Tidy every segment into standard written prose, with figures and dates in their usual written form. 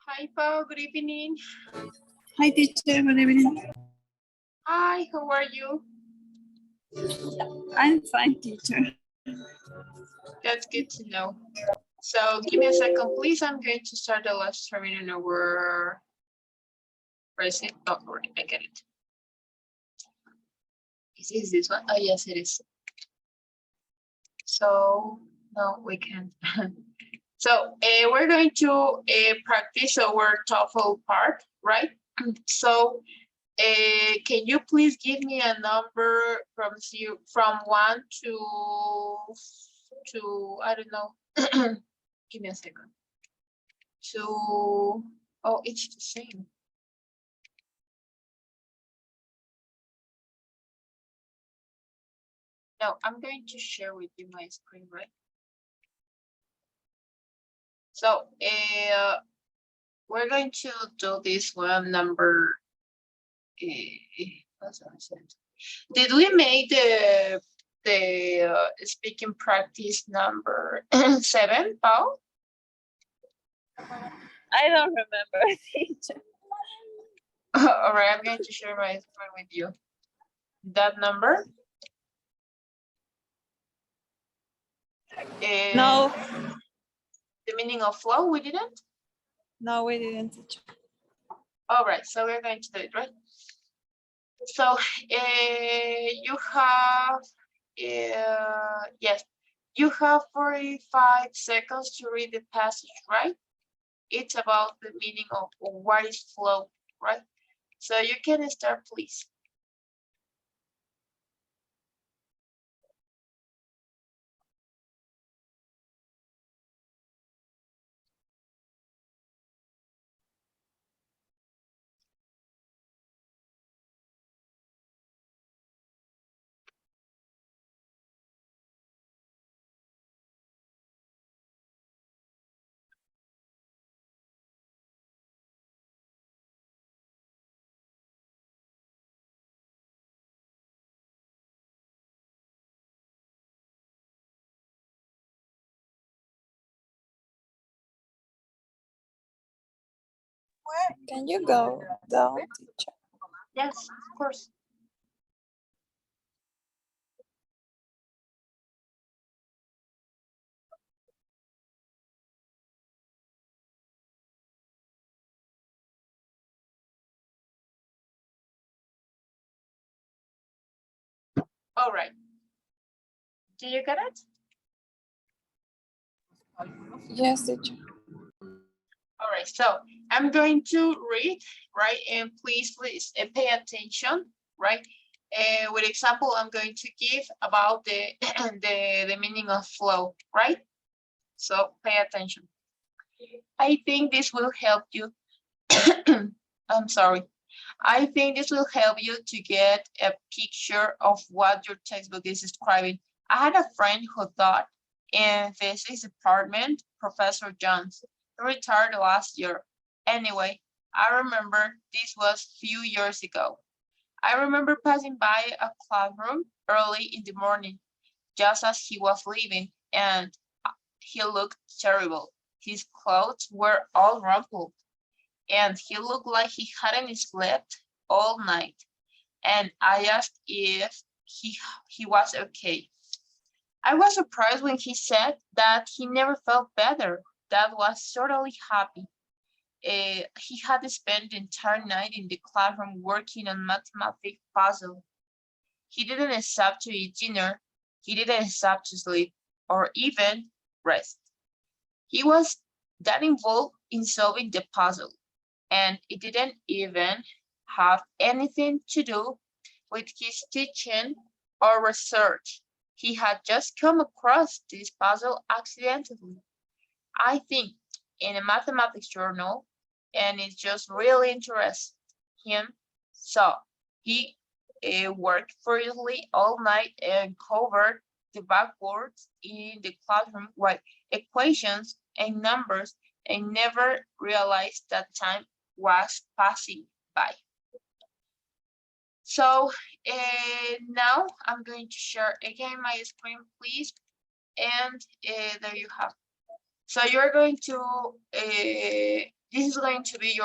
Hi, Pao. Good evening. Hi, teacher. Good evening. Hi, how are you? I'm fine, teacher. That's good to know. So give me a second, please. I'm going to start the last terminal over. Where is it? Oh, right, I get it. Is this one? Oh, yes, it is. So, no, we can't. So we're going to practice our TOEFL part, right? So can you please give me a number from 1 to I don't know. Give me a second. To oh, it's the same. No, I'm going to share with you my screen, right? So we're going to do this one number. Did we make the speaking practice number 7, Paul? I don't remember, teacher. All right, I'm going to share my screen with you. That number? No. The meaning of flow, we didn't? No, we didn't, teacher. All right, so we're going to do it, right? So you have, yes, you have 45 seconds to read the passage, right? It's about the meaning of what is flow, right? So you can start, please. Can you go down, teacher? Yes, of course. All right. Do you get it? Yes, teacher. All right, so I'm going to read, right? And please pay attention, right? With example, I'm going to give about the, the meaning of flow, right? So pay attention. I think this will help you. I'm sorry. I think this will help you to get a picture of what your textbook is describing. I had a friend who taught in physics department, Professor Jones. He retired last year. Anyway, I remember this was a few years ago. I remember passing by a classroom early in the morning, just as he was leaving, and he looked terrible. His clothes were all rumpled, and he looked like he hadn't slept all night. And I asked if he was okay. I was surprised when he said that he never felt better. That was totally happy. He had spent the entire night in the classroom working on mathematics puzzle. He didn't stop to eat dinner. He didn't stop to sleep or even rest. He was that involved in solving the puzzle, and it didn't even have anything to do with his teaching or research. He had just come across this puzzle accidentally, I think, in a mathematics journal, and it just really interested him. So he worked furiously all night and covered the backboards in the classroom with equations and numbers, and never realized that time was passing by. So now I'm going to share again my screen, please. And there you have. So you're going to this is going to be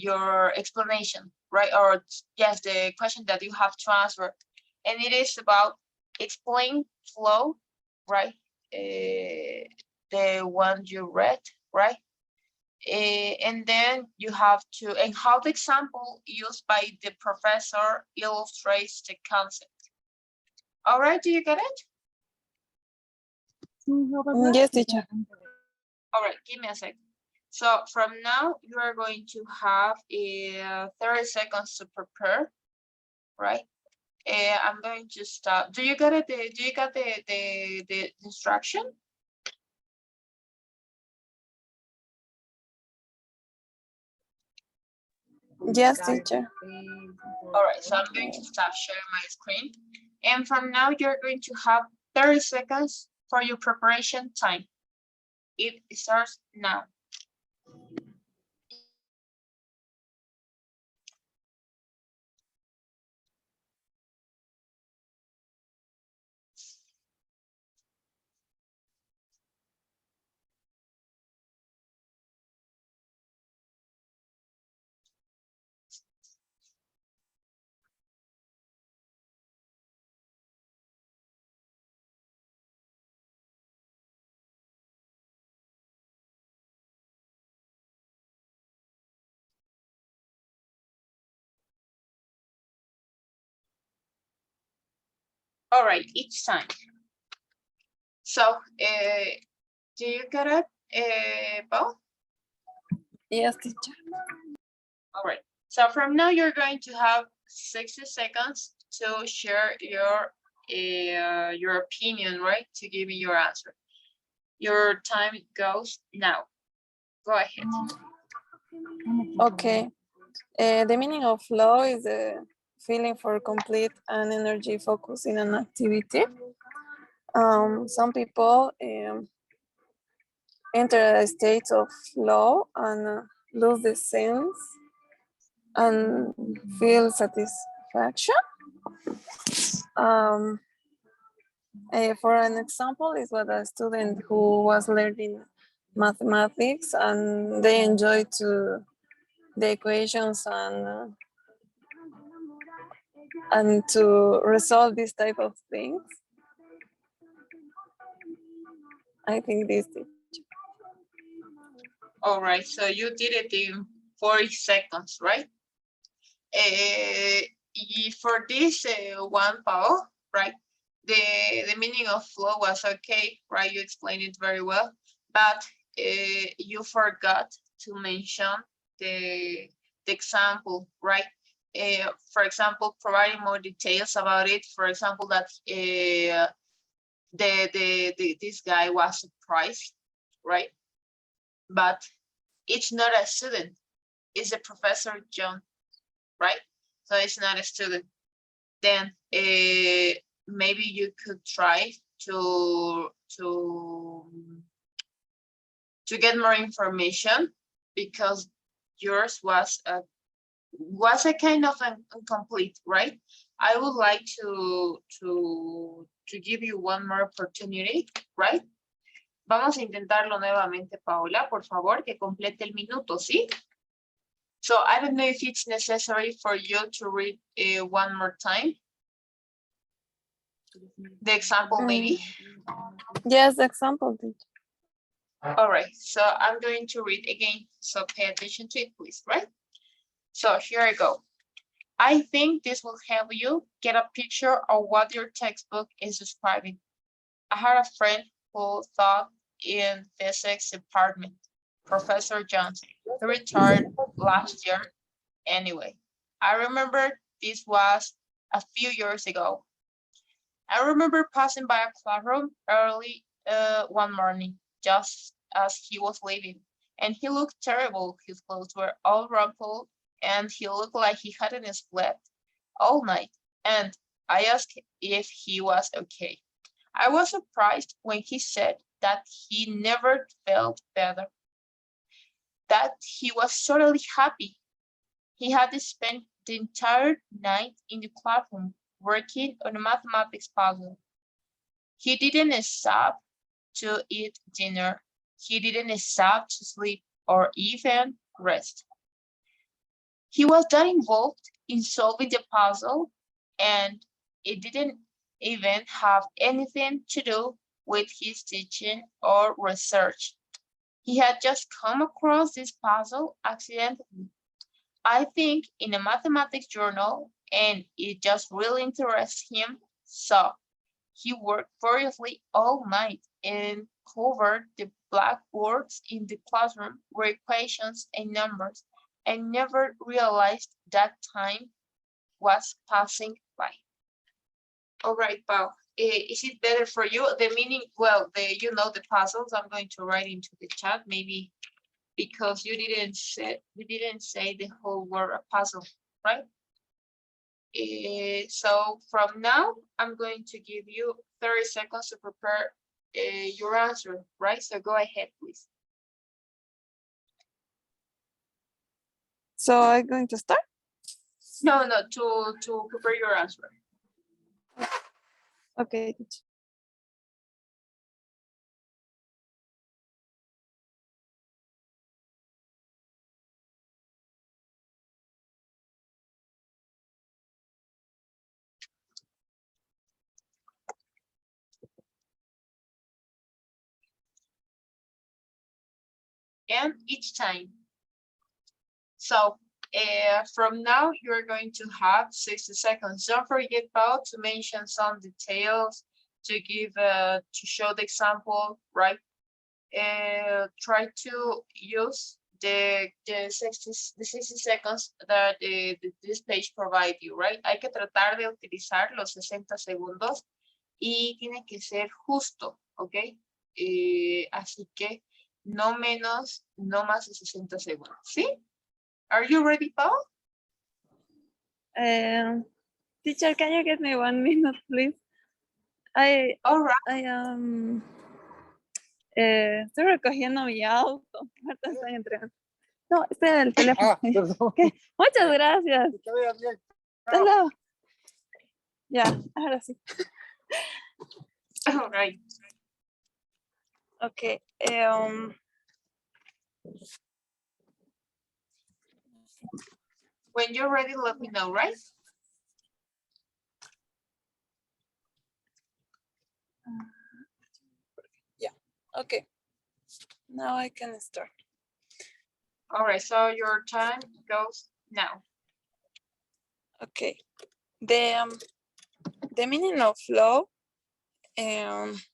your explanation, right? Or yes, the question that you have to answer, and it is about explain flow, right? The one you read, right? And then you have to, and how the example used by the professor illustrates the concept. All right, do you get it? Yes, teacher. All right, give me a second. So from now, you are going to have 30 seconds to prepare, right? I'm going to start. Do you get it? Do you get the instruction? Yes, teacher. All right, so I'm going to stop sharing my screen. And from now, you're going to have 30 seconds for your preparation time. It starts now. All right, each time. So, do you get it, Bo? Yes, teacher. All right. So from now, you're going to have 60 seconds to share your opinion, right? To give me your answer. Your time goes now. Go ahead. Okay. The meaning of flow is the feeling for complete and energy focus in an activity. Some people enter a state of flow and lose the sense and feel satisfaction. For an example, is what a student who was learning mathematics and they enjoy to the equations and to resolve this type of things. I think this. All right. So you did it in 40 seconds, right? For this one, Paul, right? The meaning of flow was okay, right? You explained it very well, but you forgot to mention the example, right? For example, providing more details about it. For example, that this guy was surprised, right? But it's not a student; it's a professor John, right? So it's not a student. Then maybe you could try to get more information, because yours was a kind of incomplete, right? I would like to give you one more opportunity, right? Vamos a intentarlo nuevamente, Paola, por favor, que complete el minuto, ¿sí? So I don't know if it's necessary for you to read one more time. The example, maybe? Yes, the example. All right, so I'm going to read again, so pay attention to it, please, right? So here I go. I think this will help you get a picture of what your textbook is describing. I had a friend who taught in physics department, Professor Johnson. He retired last year anyway. I remember this was a few years ago. I remember passing by a classroom early one morning, just as he was leaving, and he looked terrible. His clothes were all rumpled, and he looked like he hadn't slept all night. And I asked if he was okay. I was surprised when he said that he never felt better, that he was totally happy. He had spent the entire night in the classroom working on a mathematics puzzle. He didn't stop to eat dinner. He didn't stop to sleep. or even rest. He was that involved in solving the puzzle, and it didn't even have anything to do with his teaching or research. He had just come across this puzzle accidentally, I think, in a mathematics journal, and it just really interests him. So he worked furiously all night and covered the blackboards in the classroom with equations and numbers, and never realized that time was passing by. All right, Pau. Is it better for you? The meaning, well, the puzzles I'm going to write into the chat, maybe because you didn't say the whole word puzzle, right? So from now, I'm going to give you 30 seconds to prepare your answer, right? So go ahead, please. So I'm going to start? No, to prepare your answer. Okay. And each time. So from now, you're going to have 60 seconds. Don't forget, Paul, to mention some details, to show the example, right? Try to use the 60 seconds that this page provide you, right? Hay que tratar de utilizar los 60 segundos y tiene que ser justo, ¿ok? Así que no menos, no más de 60 segundos, ¿sí? Are you ready, Paul? Teacher, can you give me 1 minute, please? All right. Estoy recogiendo mi auto. Marta está entregando. No, este es el teléfono. Okay. Muchas gracias. Hello. Ya, ahora sí. All right. Okay. When you're ready, let me know, right? Yeah. Okay. Now I can start. All right, so your time goes now. Okay. The meaning of flow is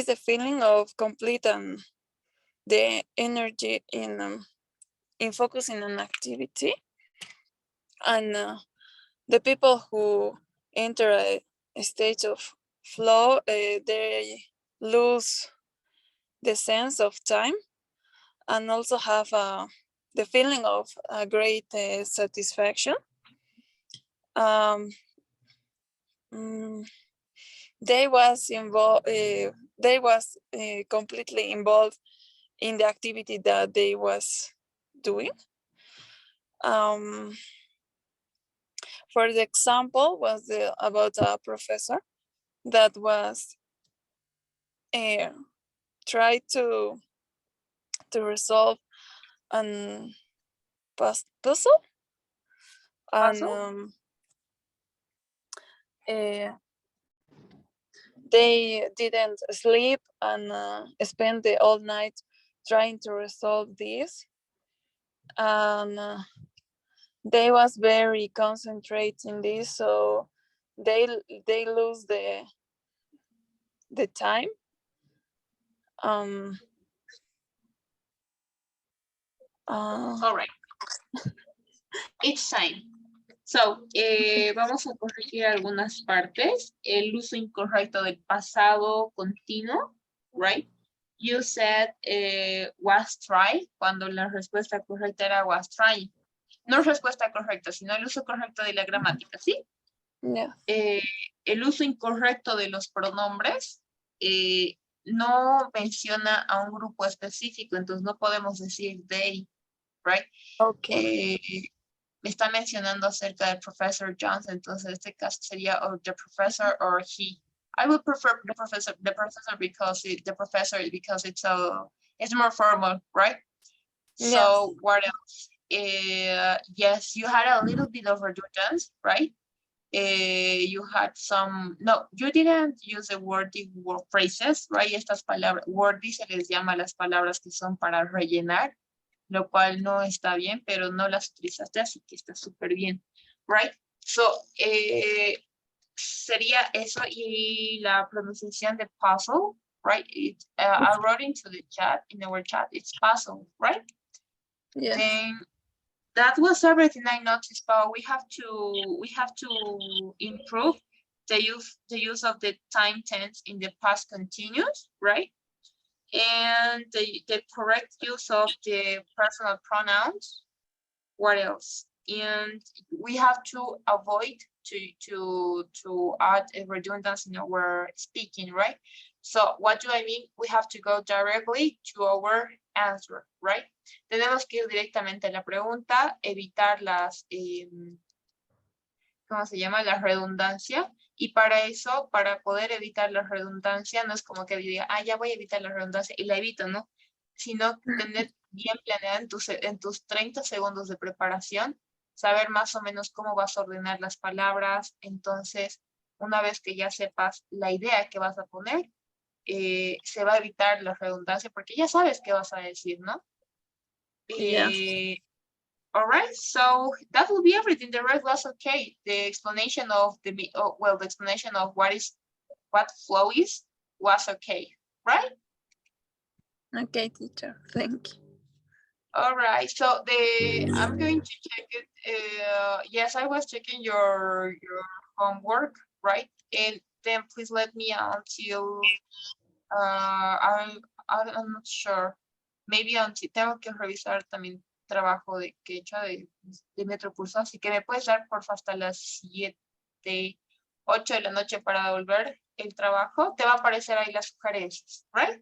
the feeling of complete and the energy in focusing on activity, and the people who enter a state of flow, they lose the sense of time and also have the feeling of a great satisfaction. They was involved. They was completely involved in the activity that they was doing. For the example, was about a professor that was try to resolve an puzzle, and they didn't sleep and spent the all night trying to resolve this, and they was very concentrated in this, so they lose the time. All right. Each time. So, vamos a corregir algunas partes. El uso incorrecto del pasado continuo, right? You said was try, cuando la respuesta correcta era was trying. No respuesta correcta, sino el uso correcto de la gramática, ¿sí? Yeah. El uso incorrecto de los pronombres no menciona a un grupo específico, entonces no podemos decir they, right? Okay. Me está mencionando acerca del professor Johnson, entonces en este caso sería or the professor or he. I would prefer the professor because it's It's more formal, right? So what else? Yes, you had a little bit of redundance, right? You had some, no, you didn't use the wordy word phrases, right? Estas palabras, wordy se les llama las palabras que son para rellenar, lo cual no está bien, pero no las utilizaste, así que está súper bien, right? So, sería eso y la pronunciación de puzzle, right? I wrote into the chat, in our chat, it's puzzle, right? Yes. Then that was everything I noticed, but we have to improve the use of the time tense in the past continuous, right? And the correct use of the personal pronouns. What else? And we have to avoid to add a redundancy in our speaking, right? So what do I mean? We have to go directly to our answer, right? Tenemos que ir directamente a la pregunta, evitar las, ¿cómo se llama? La redundancia. Y para eso, para poder evitar la redundancia, no es como que diga, ah, ya voy a evitar la redundancia y la evito, ¿no? Sino tener bien planeada en tus 30 segundos de preparación, saber más o menos cómo vas a ordenar las palabras. Entonces, una vez que ya sepas la idea que vas a poner, se va a evitar la redundancia porque ya sabes qué vas a decir, ¿no? All right, so that will be everything. The rest was okay. The explanation of the explanation of what flow is was okay, right? Okay, teacher. Thank you. All right, so I'm going to check it. Yes, I was checking your homework, right? And then please let me until I'm not sure. Maybe until tengo que revisar también trabajo que he hecho de Metropulso, así que me puedes dar por hasta las 7, 8 de la noche para devolver el trabajo. Te va a aparecer ahí las sugerencias, right?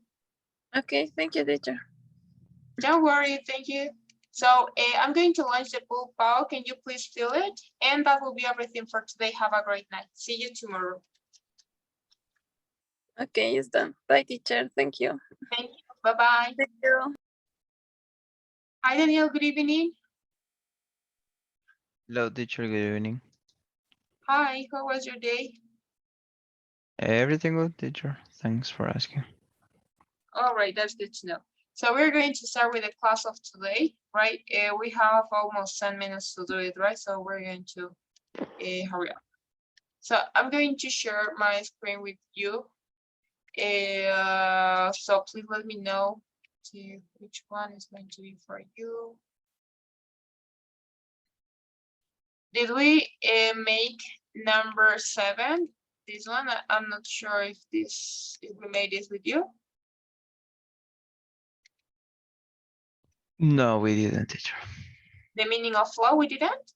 Okay, thank you, teacher. Don't worry, thank you. So I'm going to launch the pool bow. Can you please fill it? And that will be everything for today. Have a great night. See you tomorrow. Okay, it's done. Bye, teacher. Thank you. Thank you. Bye-bye. Thank you. Hi, Daniel. Good evening. Hello, teacher. Good evening. Hi, how was your day? Everything good, teacher? Thanks for asking. All right, that's good to know. So we're going to start with the class of today, right? We have almost 10 minutes to do it, right? So we're going to hurry up. So I'm going to share my screen with you. So please let me know which one is going to be for you. Did we make number 7? This one, I'm not sure if we made this with you. No, we didn't, teacher. The meaning of flow, we didn't?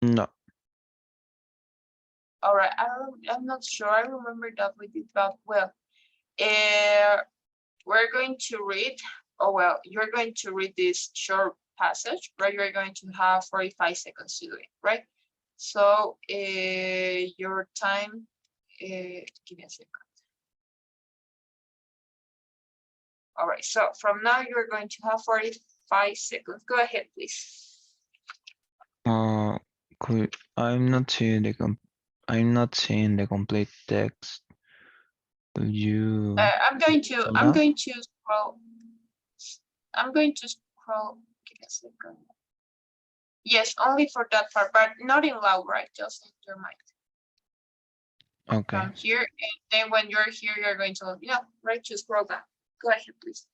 No. All right, I'm not sure. I remember that we did, but well, we're going to read, you're going to read this short passage, right? You're going to have 45 seconds to do it, right? So your time, give me a second. All right, so from now you're going to have 45 seconds. Go ahead, please. I'm not seeing the complete text. Will you? I'm going to scroll. I'm going to scroll. Give me a second. Yes, only for that part, but not in loud, right? Just in your mind. Okay. From here, and then when you're here, you're going to, right, to scroll down. Go ahead, please.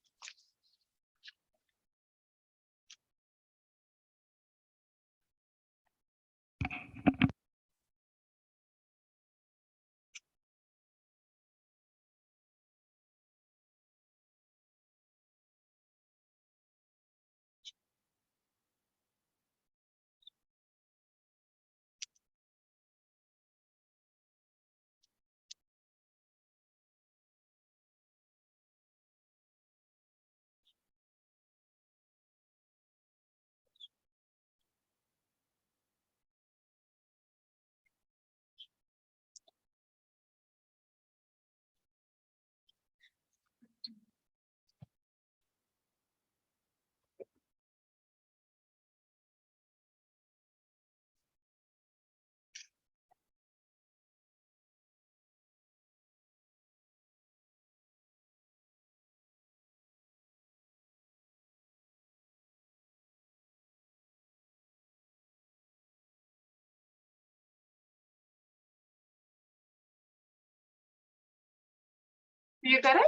You got it?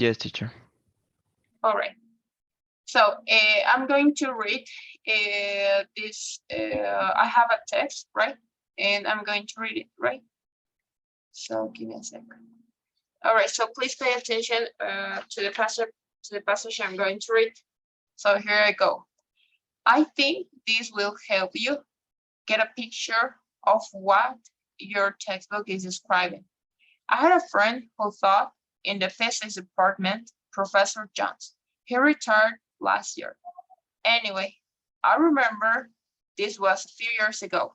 Yes, teacher. All right. So I'm going to read this. I have a text, right? And I'm going to read it, right? So give me a second. All right. So please pay attention to the passage I'm going to read. So here I go. I think this will help you get a picture of what your textbook is describing. I had a friend who taught in the physics department, Professor Jones. He retired last year. Anyway, I remember this was a few years ago.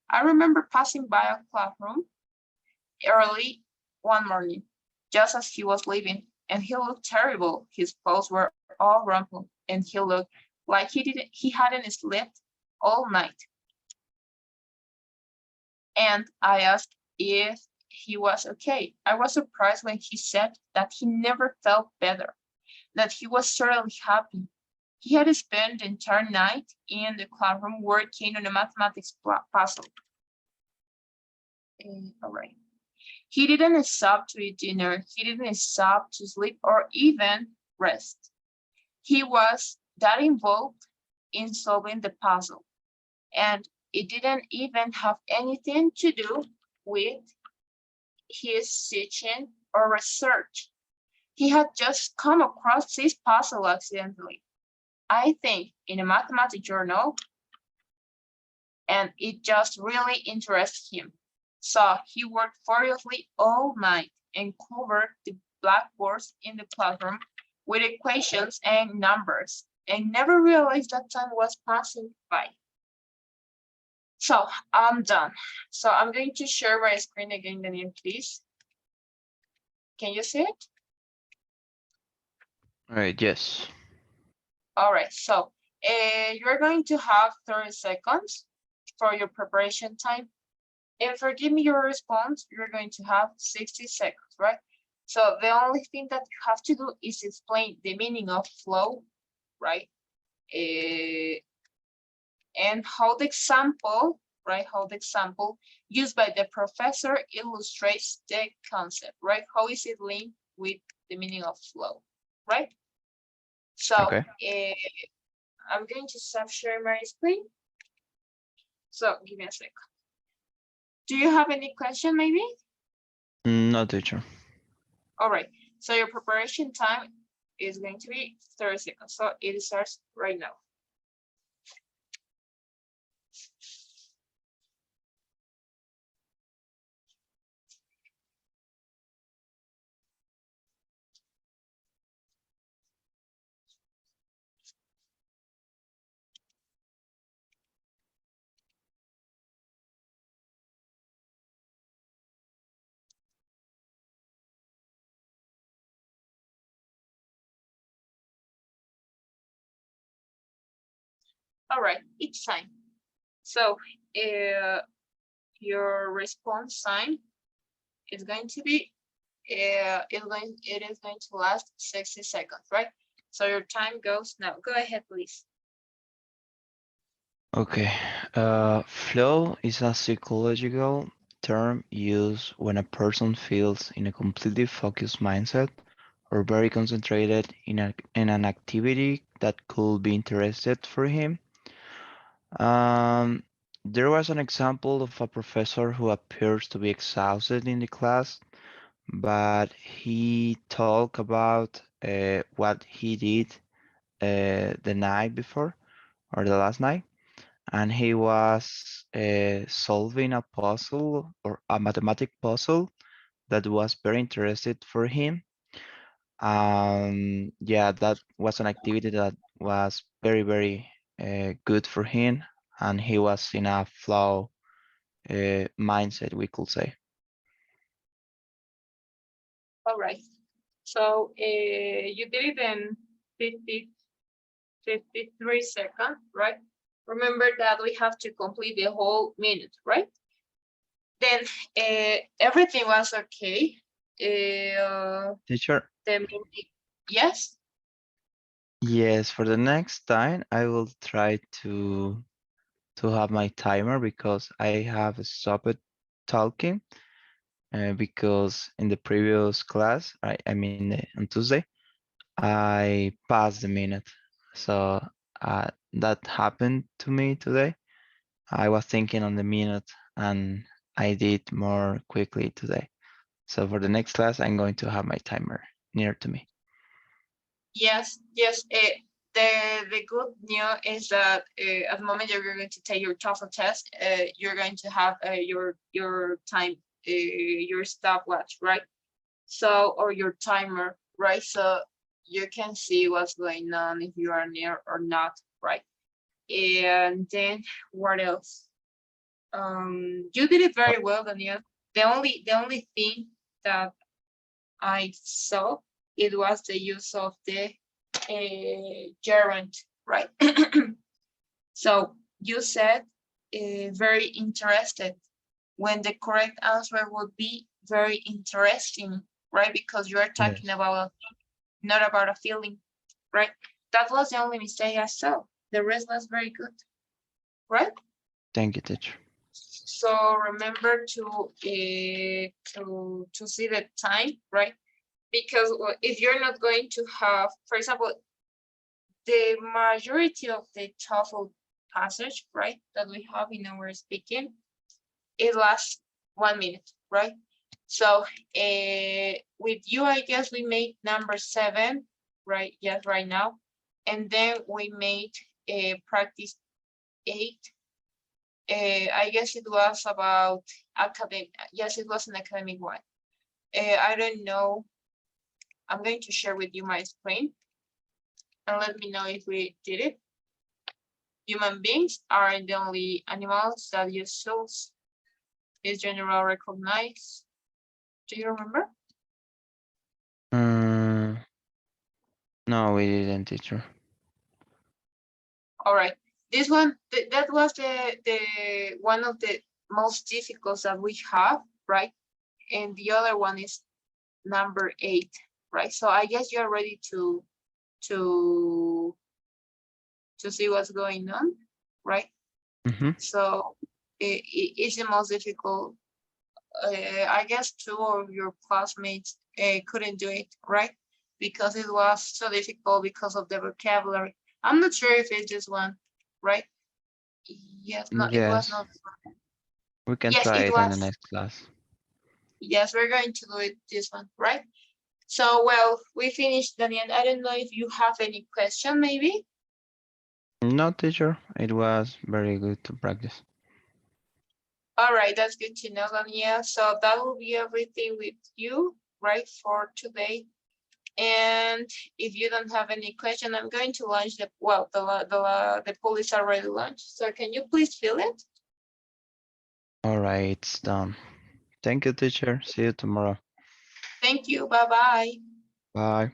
I remember passing by a classroom early one morning, just as he was leaving, and he looked terrible. His clothes were all rumpled, and he looked like he hadn't slept all night. And I asked if he was okay. I was surprised when he said that he never felt better, that he was certainly happy. He had spent the entire night in the classroom working on a mathematics puzzle. All right. He didn't stop to eat dinner. He didn't stop to sleep or even rest. He was that involved in solving the puzzle. And it didn't even have anything to do with his teaching or research. He had just come across this puzzle accidentally, I think, in a mathematics journal, and it just really interested him. So he worked furiously all night and covered the blackboards in the classroom with equations and numbers, and never realized that time was passing by. So I'm done. So I'm going to share my screen again, Daniel, please. Can you see it? All right, yes. All right, so you're going to have 30 seconds for your preparation time. And for giving me your response, you're going to have 60 seconds, right? So the only thing that you have to do is explain the meaning of flow, right? And how the example, right? How the example used by the professor illustrates the concept, right? How is it linked with the meaning of flow, right? So Okay. I'm going to stop sharing my screen. So give me a second. Do you have any question maybe? No, teacher. All right, so your preparation time is going to be 30 seconds. So it starts right now. All right, each time. So your response time is going to be, it is going to last 60 seconds, right? So your time goes now. Go ahead, please. Okay. Flow is a psychological term used when a person feels in a completely focused mindset or very concentrated in an activity that could be interested for him. Um, there was an example of a professor who appears to be exhausted in the class, but he talked about what he did the night before or the last night, and he was solving a puzzle or a mathematic puzzle that was very interested for him. Yeah, that was an activity that was very good for him, and he was in a flow mindset, we could say. All right. So you did it in 53 seconds, right? Remember that we have to complete the whole minute, right? Then everything was okay. Teacher, The minute, yes. yes, for the next time I will try to have my timer because I have stopped talking. because in the previous class, I mean on Tuesday, I passed the minute. So that happened to me today. I was thinking on the minute and I did more quickly today. So for the next class, I'm going to have my timer near to me. Yes, yes. The good news is that at the moment you're going to take your TOEFL test, you're going to have your time, your stopwatch, right? So, or your timer, right? So you can see what's going on if you are near or not, right? And then what else? You did it very well, Daniel. The only thing that I saw it was the use of the gerund, right? So you said very interested when the correct answer would be very interesting, right? Because you are talking Yes. about not about a feeling, right? That was the only mistake I saw. The rest was very good, right? Thank you, teacher. So remember to see the time, right? Because if you're not going to have, for example, the majority of the TOEFL passage, right, that we have in our speaking, it lasts 1 minute, right? So with you, I guess we made number 7, right? Yes, right now. And then we made practice 8. I guess it was about academic. Yes, it was an academic one. I don't know. I'm going to share with you my screen and let me know if we did it. Human beings are the only animals that use tools. Is general recognized. Do you remember? No, we didn't, teacher. All right. This one, that was the one of the most difficult that we have, right? And the other one is number 8, right? So I guess you are ready to see what's going on, right? Mm-hmm. So it's the most difficult. I guess 2 of your classmates couldn't do it, right? Because it was so difficult because of the vocabulary. I'm not sure if it's this one, right? Yes, no, it was Yes, not. we can Yes, try it it in the was. next class. Yes, we're going to do it this one, right? So, well, we finished, Daniel. I don't know if you have any question, maybe. No, teacher, it was very good to practice. All right, that's good to know, Daniel. So that will be everything with you, right, for today. And if you don't have any question, I'm going to launch the, well, the poll is already launched. So can you please fill it? All right, it's done. Thank you, teacher. See you tomorrow. Thank you. Bye-bye. Bye.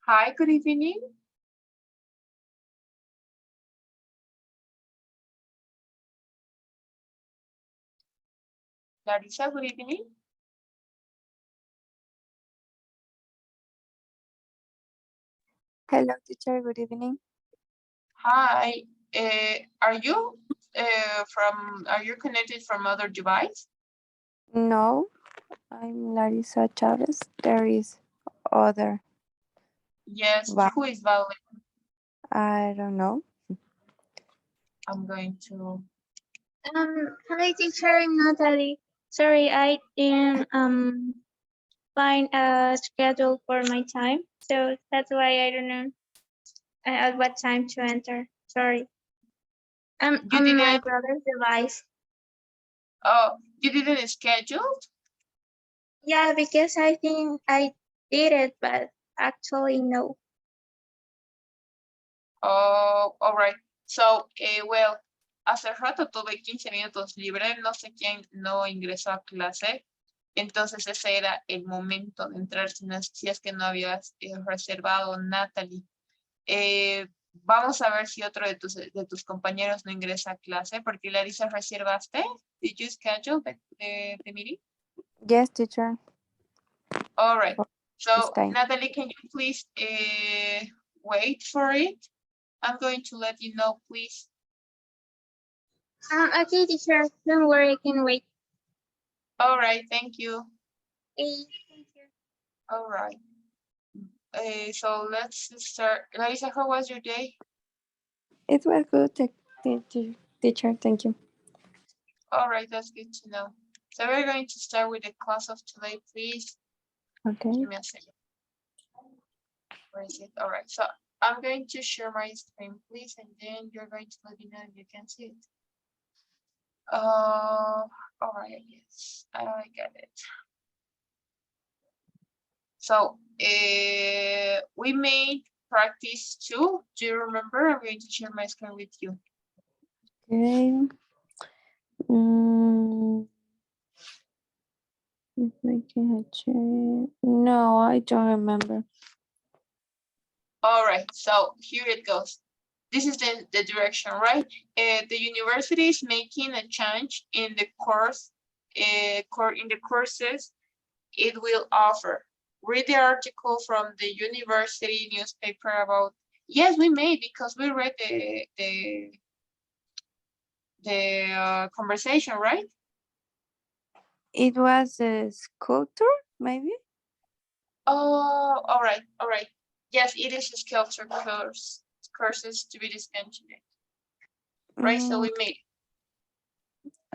Hi, good evening. Larissa, good evening. Hello, teacher. Good evening. Hi, are you are you connected from other device? No, I'm Larissa Chavez. There is other, Yes, but who is Vale? I don't know. I'm going to. Hi teacher, I'm Natalie. Sorry, I didn't find a schedule for my time, so that's why I don't know at what time to enter. Sorry. I'm You on my didn't. brother's device. Oh, you didn't schedule? Yeah, because I think I did it, but actually no. Oh, all right. So, well, hace rato tuve 15 minutos libre, no sé quién no ingresó a clase, entonces ese era el momento de entrar si es que no habías reservado, Natalie. Vamos a ver si otro de tus compañeros no ingresa a clase, porque Larissa, ¿reservaste? Did you schedule the meeting? Yes, teacher. All right. For this So, time. Natalie, can you please wait for it? I'm going to let you know, please. Okay, teacher, don't worry, I can wait. All right, thank you. Okay, thank you. All right. So let's start. Larissa, how was your day? It was good, teacher. Thank you. All right, that's good to know. So we're going to start with the class of today, please. Okay. Give me a second. Where is it? All right, so I'm going to share my screen, please, and then you're going to let me know if you can see it. All right, yes, I got it. So we made practice 2. Do you remember? I'm going to share my screen with you. Okay. Mm, making a check. No, I don't remember. All right, so here it goes. This is the direction, right? The university is making a change in the course, in the courses it will offer. Read the article from the university newspaper about. Yes, we may, because we read the conversation, right? It was a sculpture, maybe. Oh, all right, all right. Yes, it is a sculpture courses to be discontinued. Right, so we made.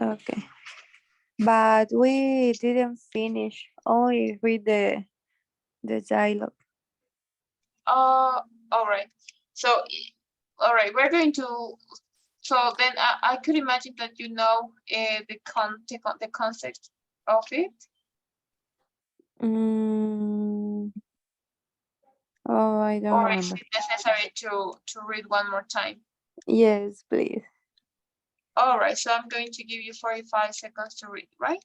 Okay. But we didn't finish. Only read the dialogue. All right. So, all right, we're going to. So then I could imagine that you know the context of it. Mm, oh, I don't Or is remember. it necessary to read one more time? Yes, please. All right, so I'm going to give you 45 seconds to read, right?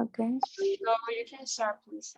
Okay. So you can start, please.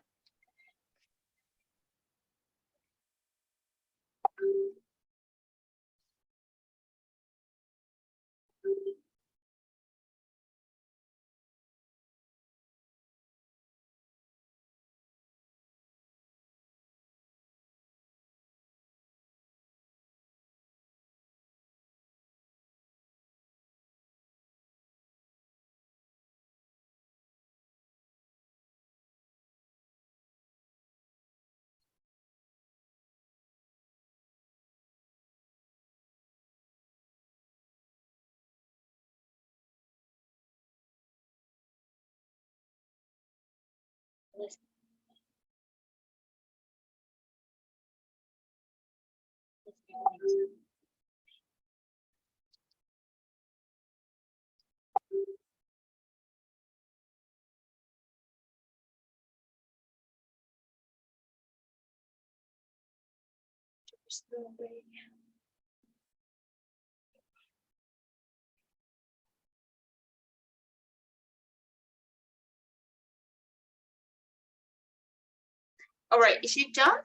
All right, is it done?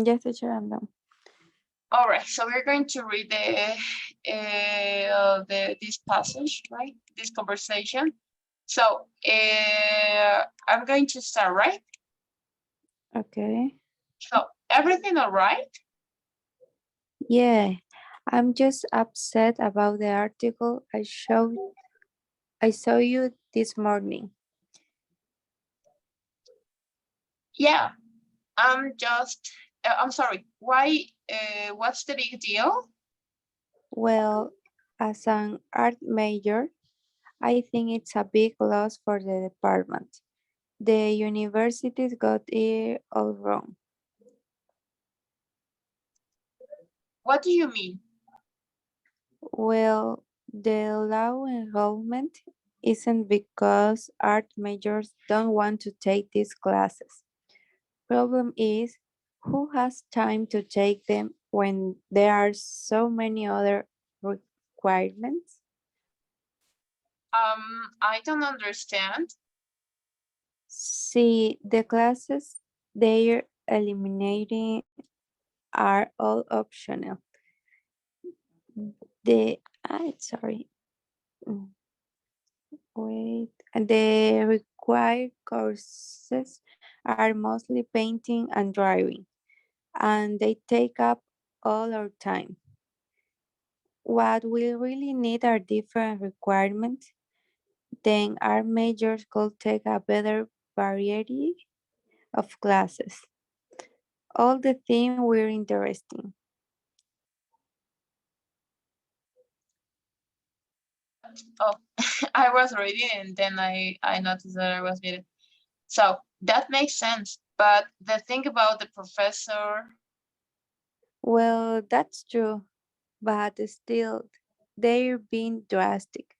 Yes, teacher, I'm done. All right, so we're going to read this passage, right? This conversation. So I'm going to start, right? Okay. So everything all right? Yeah, I'm just upset about the article I saw you this morning. Yeah, I'm sorry. Why? What's the big deal? Well, as an art major, I think it's a big loss for the department. The universities got it all wrong. What do you mean? Well, the low enrollment isn't because art majors don't want to take these classes. Problem is, who has time to take them when there are so many other requirements? I don't understand. See, the classes they're eliminating are all optional. The sorry, mm, wait, and the required courses are mostly painting and drawing, and they take up all our time. What we really need are different requirements. Then our majors could take a better variety of classes. All the things we're interested in. Oh, I was reading and then I noticed that I was muted. So that makes sense. But the thing about the professor, Well, that's true, but still, they're being drastic.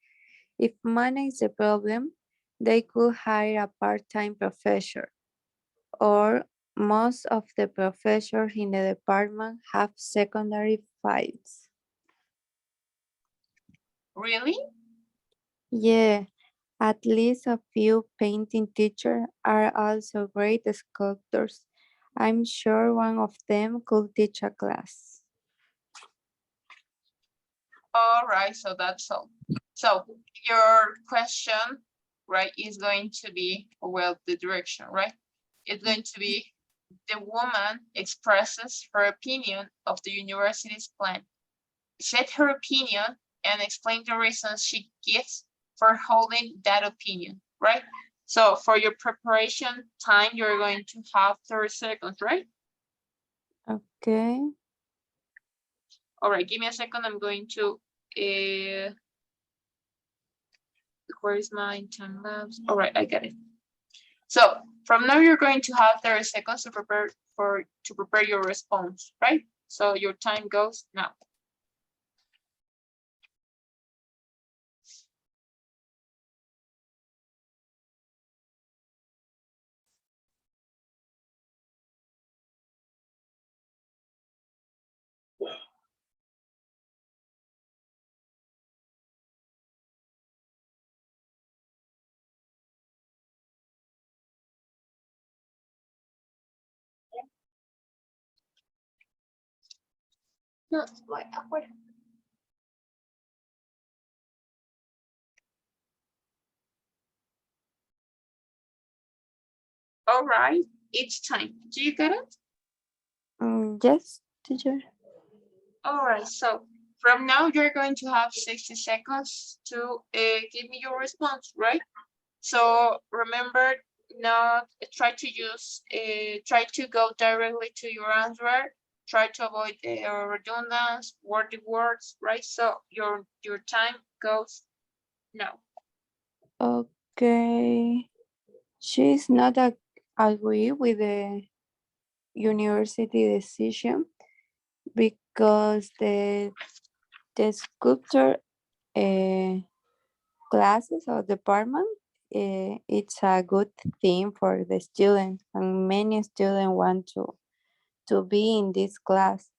If money is a problem, they could hire a part-time professor, or most of the professors in the department have secondary files. really? Yeah, at least a few painting teachers are also great sculptors. I'm sure one of them could teach a class. All right, so that's all. So your question, right, is going to be, well, the direction, right? It's going to be the woman expresses her opinion of the university's plan. Set her opinion and explain the reasons she gives for holding that opinion, right? So for your preparation time, you're going to have 30 seconds, right? Okay. All right, give me a second. I'm going to, where is my time lapse? All right, I got it. So from now, you're going to have 30 seconds to prepare your response, right? So your time goes now. No, wait, afuera. All right, it's time. Do you get it? Yes, teacher. All right, so from now you're going to have 60 seconds to give me your response, right? So remember, not try to go directly to your answer. Try to avoid the redundance, wordy words, right? So your time goes now. Okay. She's not agree with the university decision because the sculpture classes or department it's a good thing for the students and many students want to be in this class.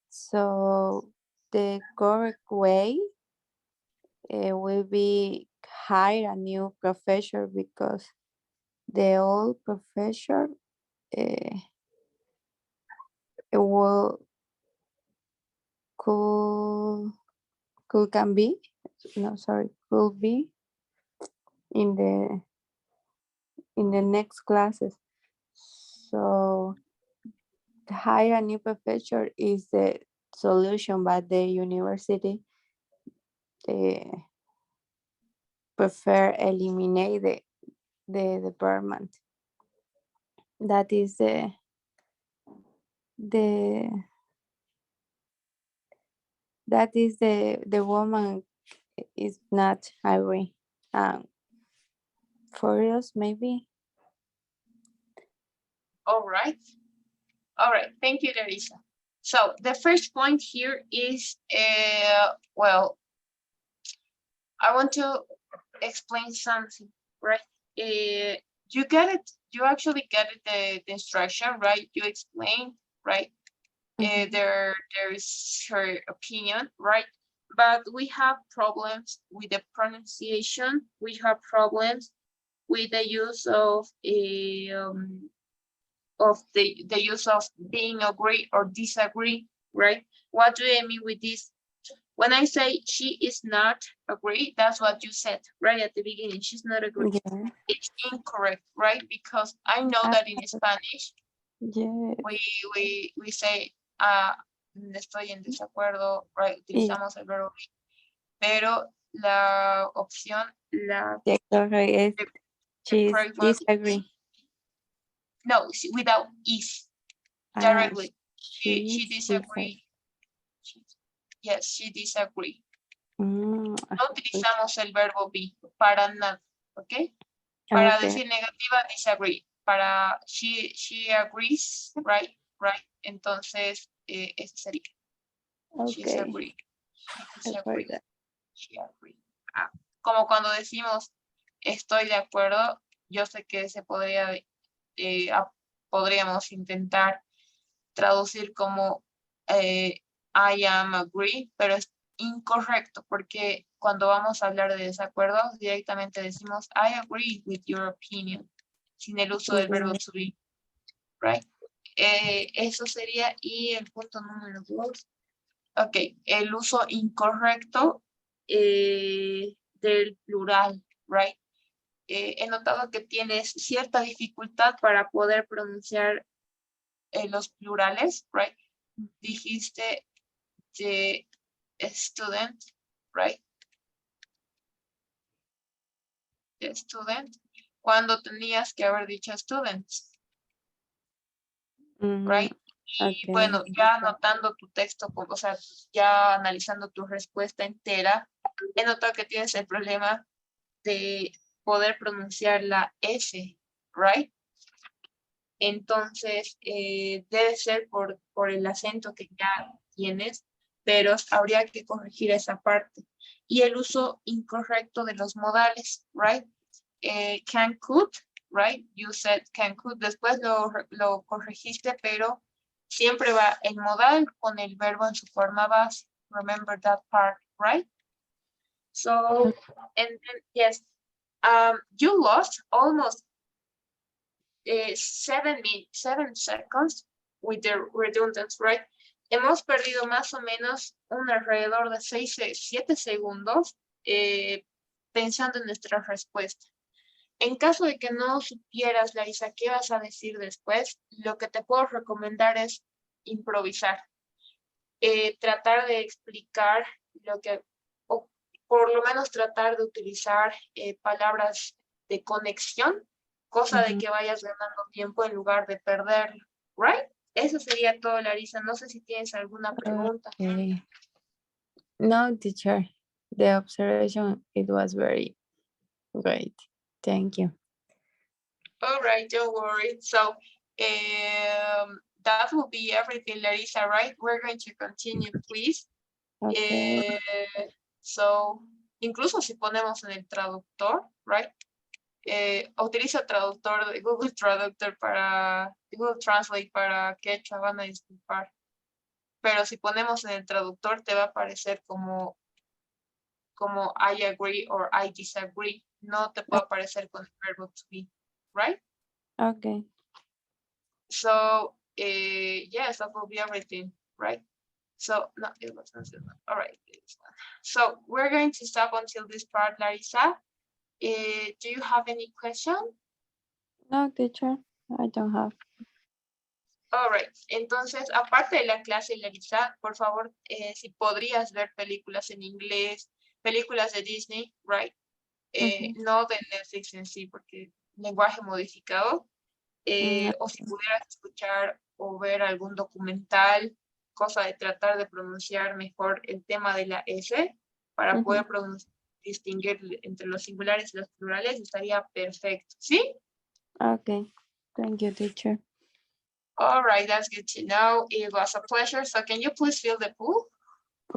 So the correct way will be hire a new professor because the old professor uh, it will could can be, no, sorry, could be in the next classes. So to hire a new professor is the solution, but the university prefer eliminate the department. That is the the woman is not hiring. For us, maybe. All right. All right. Thank you, Larissa. So the first point here is, well, I want to explain something, right? You get it. You actually get it, the instruction, right? You explain, right? Mhm. There is her opinion, right? But we have problems with the pronunciation. We have problems with the use of the use of being agree or disagree, right? What do I mean with this? When I say she is not agree, that's what you said right at the beginning. She's not agree. Yeah. It's incorrect, right? Because I know Ah, that in Spanish yeah. we say estoy en desacuerdo, right? Y Utilizamos el verbo be, pero la opción, the correct is the she's correct one, disagree. no, without is, Ah, directly. She she's disagree. Yes, she disagree. Mm, No utilizamos el verbo be para nada, ¿ok? Para okay. decir negativa, disagree. Para she agrees, right? Right. Entonces, ese sería. She's Okay. agree. She I disagree. forgot. She agree. Como cuando decimos estoy de acuerdo, yo sé que se podría, podríamos intentar traducir como I am agree, pero es incorrecto porque cuando vamos a hablar de desacuerdo, directamente decimos I agree with your opinion, sin el uso del verbo Yeah. to be, right? Eso sería, y el punto número 2, ok, el uso incorrecto del plural, right? He notado que tienes cierta dificultad para poder pronunciar los plurales, right? Dijiste the student, right? The student, cuando tenías que haber dicho students, right? Y Okay. bueno, ya anotando tu texto, o sea, ya analizando tu respuesta entera, he notado que tienes el problema de poder pronunciar la S, right? Entonces, debe ser por el acento que ya tienes, pero habría que corregir esa parte. Y el uso incorrecto de los modales, right? Can, could, right? You said can, could. Después lo corregiste, pero siempre va el modal con el verbo en su forma base. Remember that part, right? So, and then, yes, you lost almost 7 seconds with the redundance, right? Hemos perdido más o menos un alrededor de 7 segundos pensando en nuestra respuesta. En caso de que no supieras, Larisa, qué vas a decir después, lo que te puedo recomendar es improvisar. Tratar de explicar lo que, o por lo menos tratar de utilizar palabras de conexión, cosa de que vayas ganando tiempo en lugar de perderlo, right? Eso sería todo, Larisa. No sé si tienes alguna pregunta. Okay. No, teacher. The observation, it was very great. Thank you. All right, don't worry. So that will be everything, Larisa, right? We're going to continue, please. Okay. So, incluso si ponemos en el traductor, right? Utiliza traductor de Google Traductor para Google Translate para quechua, van a disculpar. Pero si ponemos en el traductor te va a aparecer como I agree or I disagree. No te puede aparecer con el verbo to be, right? Okay. So yes, that will be everything, right? So, no, it was not. All right. So we're going to stop until this part, Larissa. Do you have any question? No, teacher, I don't have. All right. Entonces, aparte de la clase, Larissa, por favor, si podrías ver películas en inglés, películas de Disney, right? No de Netflix en sí, porque lenguaje modificado. O si pudieras escuchar o ver algún documental, cosa de tratar de pronunciar mejor el tema de la S, para poder distinguir entre los singulares y los plurales, estaría perfecto, ¿sí? Okay, thank you, teacher. All right, that's good to know. It was a pleasure. So can you please fill the pool?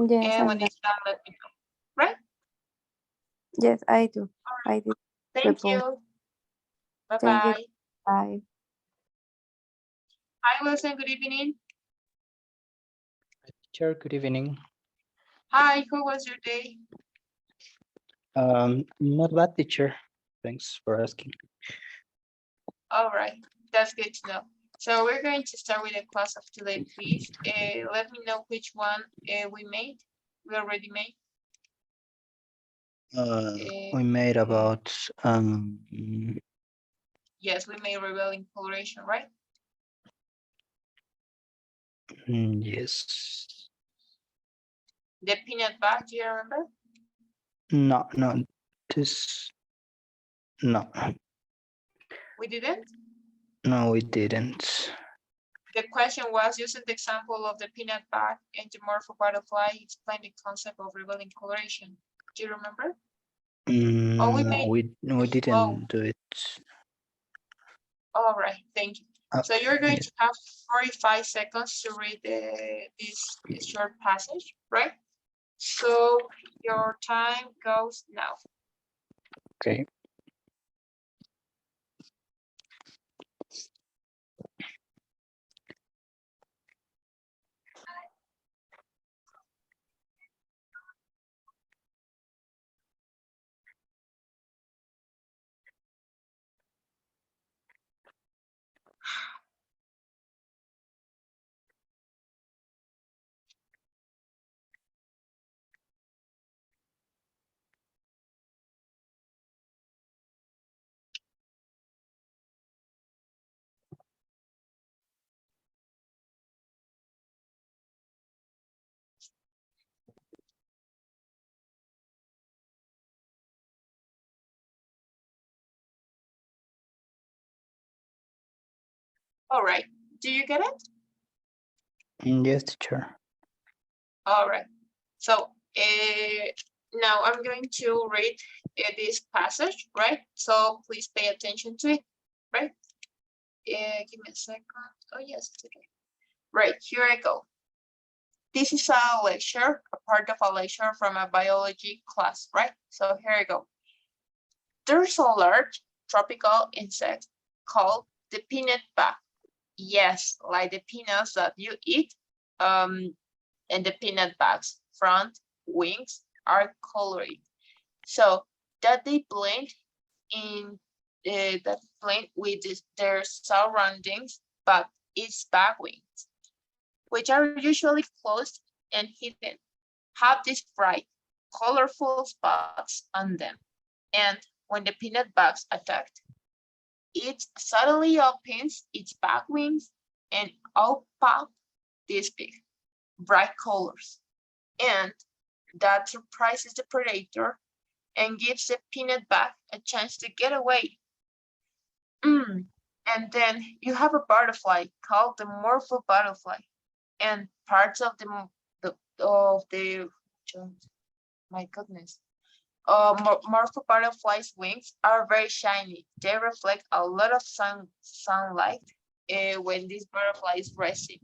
Yes, And I'm when done. it's done, let me know, right? Yes, I do. I did. Thank pool. you. Thank you. Bye-bye. Bye. Hi, Wilson. Good evening. Teacher, good evening. Hi, how was your day? Not bad, teacher. Thanks for asking. All right, that's good to know. So we're going to start with the class of today, please. Let me know which one we already made. We made about Yes, we made revealing coloration, right? yes. The peanut bag, do you remember? No, this no. We didn't? No, we didn't. The question was, using the example of the peanut bag and the morpho butterfly, explain the concept of revealing coloration. Do you remember? Oh, we No, made we didn't do it. All right, thank you. So you're going yes. to have 45 seconds to read this short passage, right? So your time goes now. Okay. All right, do you get it? Yes, teacher. All right, so now I'm going to read this passage, right? So please pay attention to it, right? Give me a second. Oh yes, it's okay. Right, here I go. This is a lecture, a part of a lecture from a biology class, right? So here I go. There's a large tropical insect called the peanut bug. Yes, like the peanuts that you eat, and the peanut bugs front wings are colored, so that they blend in with their surroundings, but its back wings, which are usually closed and hidden, have these bright, colorful spots on them. And when the peanut bugs attacked, it suddenly opens its back wings and out pop these big, bright colors. And that surprises the predator and gives the peanut bug a chance to get away. And then you have a butterfly called the morpho butterfly, and parts of my goodness. Morpho butterfly's wings are very shiny. They reflect a lot of sunlight when this butterfly is resting.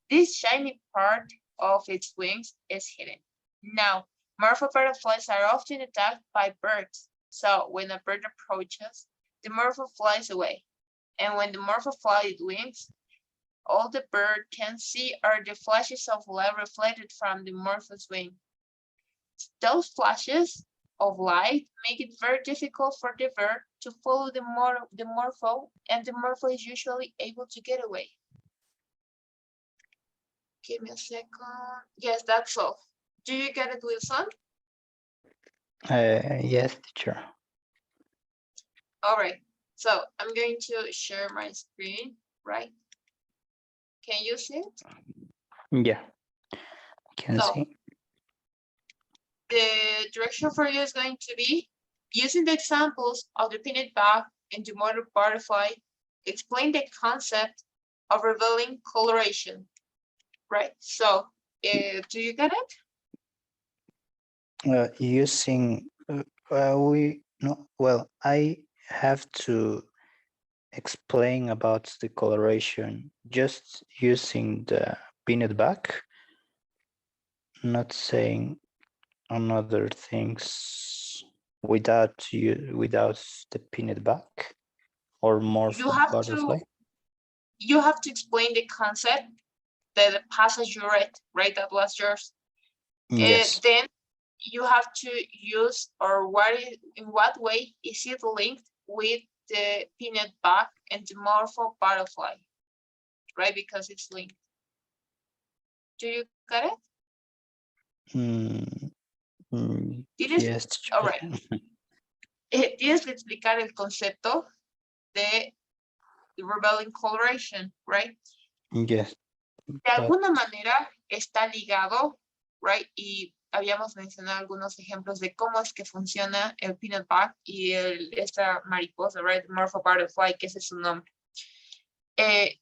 This shiny part of its wings is hidden. Now, morpho butterflies are often attacked by birds. So when a bird approaches, the morpho flies away. And when the morpho flies wings, all the bird can see are the flashes of light reflected from the morpho's wing. Those flashes of light make it very difficult for the bird to follow the morpho, and the morpho is usually able to get away. Give me a second. Yes, that's all. Do you get it, Wilson? Yes, teacher. All right. So I'm going to share my screen, right? Can you see it? Yeah, can So see. the direction for you is going to be using the examples of the peanut bag and the model butterfly, explain the concept of revealing coloration, right? So do you get it? Using we no well, I have to explain about the coloration just using the peanut bag, not saying another things without without the peanut bag or more You have butterfly. to explain the concept, the passage you read, right? That was yours. Yes. Then you have to use, or in what way is it linked with the peanut bag and the morpho butterfly, right? Because it's linked. Do you get it? Mm, Tienes, yes, teacher. all right. Tienes que explicar el concepto de revealing coloration, right? Yes. De alguna manera está ligado, right? Y habíamos mencionado algunos ejemplos de cómo es que funciona el peanut bag y esta mariposa, right? Morpho butterfly, que ese es su nombre.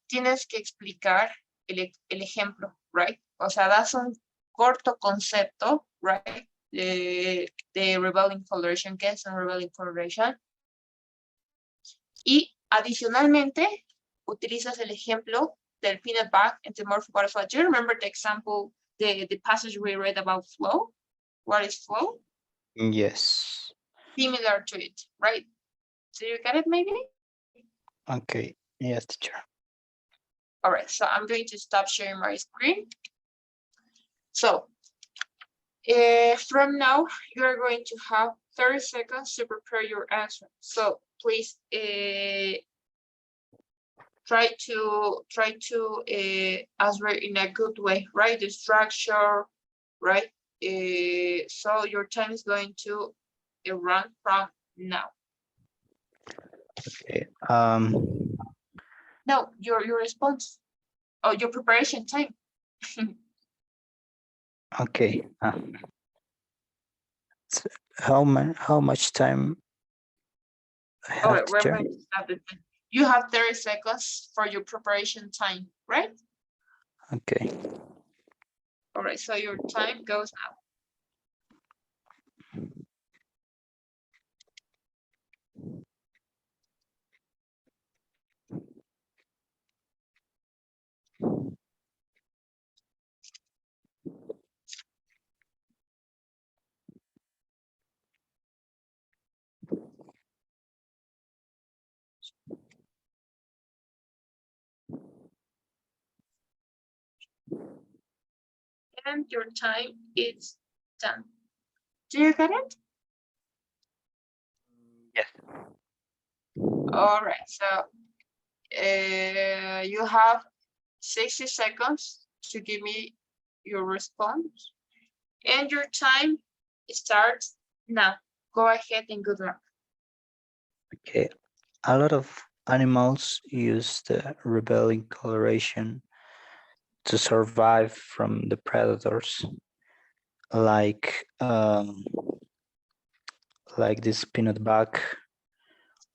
Tienes que explicar el ejemplo, right? O sea, das un corto concepto, right? De revealing coloration, ¿qué es un revealing coloration? Y adicionalmente, utilizas el ejemplo del peanut bag and the morpho butterfly. Do you remember the example, the passage we read about flow? What is flow? Yes. Similar to it, right? Do you get it maybe? Okay. Yes, teacher. All right, so I'm going to stop sharing my screen. So from now, you are going to have 30 seconds to prepare your answer. So please try to answer in a good way, right? The structure, right? So your time is going to run from now. Okay. No, your response. Oh, your preparation time. Okay. So how much time I All have, right, we're teacher? going to stop the time. You have 30 seconds for your preparation time, right? Okay. All right, so your time goes now. And your time is done. Do you get it? Yes. All right, so you have 60 seconds to give me your response. And your time starts now. Go ahead and good luck. Okay. A lot of animals use the rebelling coloration to survive from the predators, like this peanut bug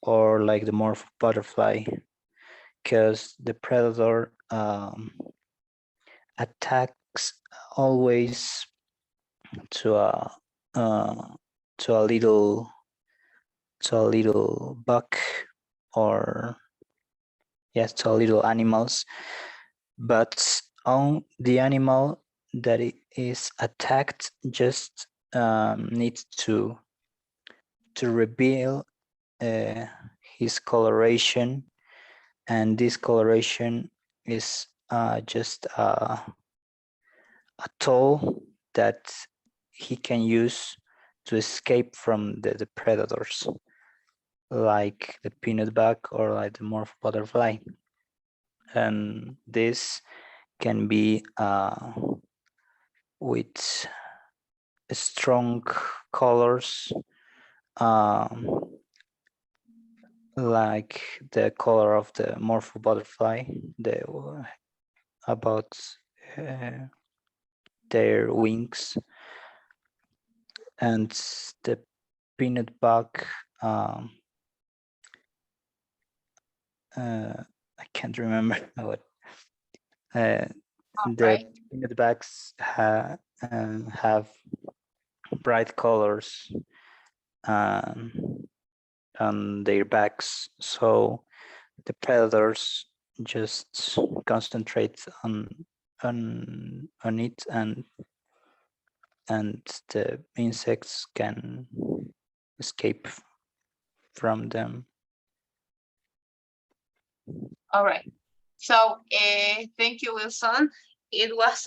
or like the morph butterfly, because the predator attacks always to a to a little bug, or yes, to a little animals, but on the animal that it is attacked just needs to reveal his coloration, and this coloration is just a tool that he can use to escape from the predators, like the peanut bug or like the morph butterfly. And this can be with strong colors, like the color of the morpho butterfly, the about their wings, and the peanut bug. I can't remember what the Right. peanut bags have bright colors on their backs, so the predators just concentrate on it, and the insects can escape from them. All right. So thank you, Wilson. It was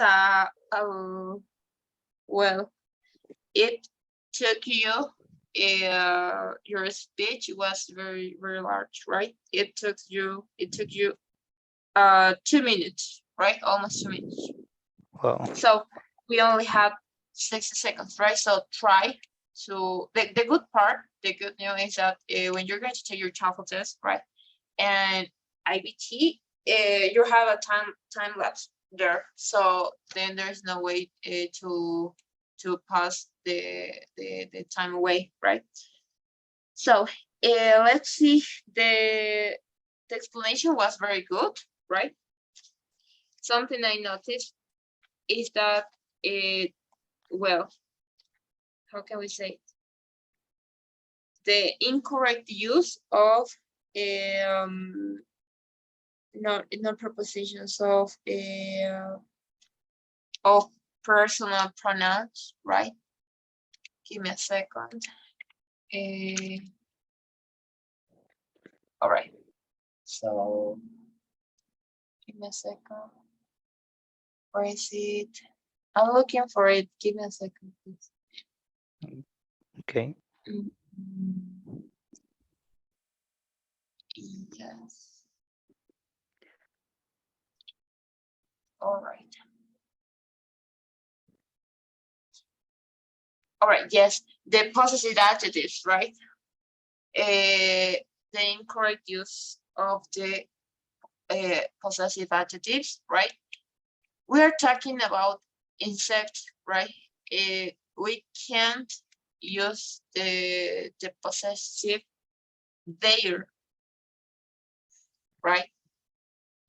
well, it took you your speech was very, very large, right? It took you 2 minutes, right? Almost 2 minutes. Well, So we only have 60 seconds, right? So try to the good part, the good news is that when you're going to take your TOEFL test, right? And IBT, you have a time lapse there. So then there's no way to pass the time away, right? So let's see. The explanation was very good, right? Something I noticed is that well, how can we say it? The incorrect use of not prepositions of personal pronouns, right? Give me a second. All right. So give me a second. Where is it? I'm looking for it. Give me a second, please. okay. Yes. All right. All right. Yes, the possessive adjectives, right? The incorrect use of the possessive adjectives, right? We are talking about insects, right? We can't use the possessive their, right?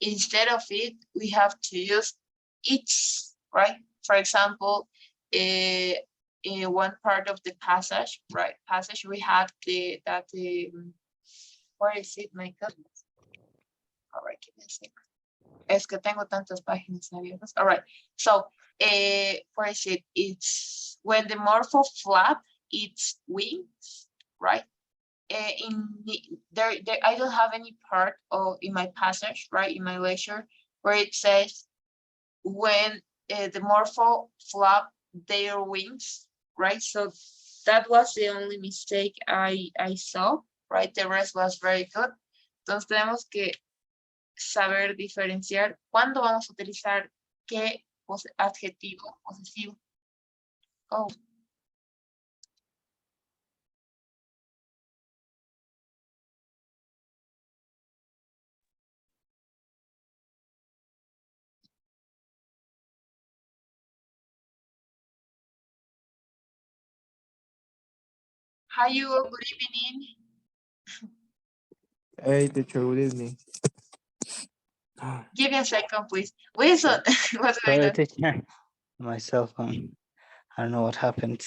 Instead of it, we have to use its, right? For example, in one part of the passage, right? Passage, we have where is it, my goodness? All right, give me a second. Es que tengo tantas páginas abiertas. All right, so where is it? It's when the morpho flap its wings, right? There, I don't have any part of in my passage, right, in my lecture, where it says when the morpho flap their wings, right? So that was the only mistake I saw, right? The rest was very good. Entonces tenemos que saber diferenciar cuándo vamos a utilizar qué adjetivo posesivo. Oh. Hi, you. Good evening. Hey, teacher, good evening. Give me a second, please. Wilson, what's going Sorry, on? teacher. My cell phone. I don't know what happened.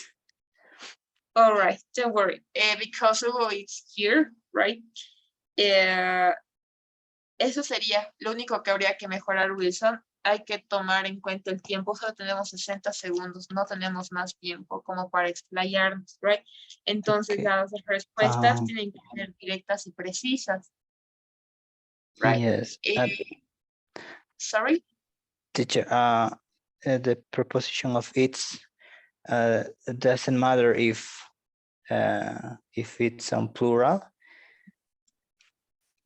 All right, don't worry. Because Hugo is here, right? Eso sería lo único que habría que mejorar, Wilson. Hay que tomar en cuenta el tiempo. Solo tenemos 60 segundos, no tenemos más tiempo como para explayarnos, right? Entonces, Okay. las respuestas tienen que ser directas y precisas, right? Yes. Sorry? Teacher, the preposition of its doesn't matter if it's on plural.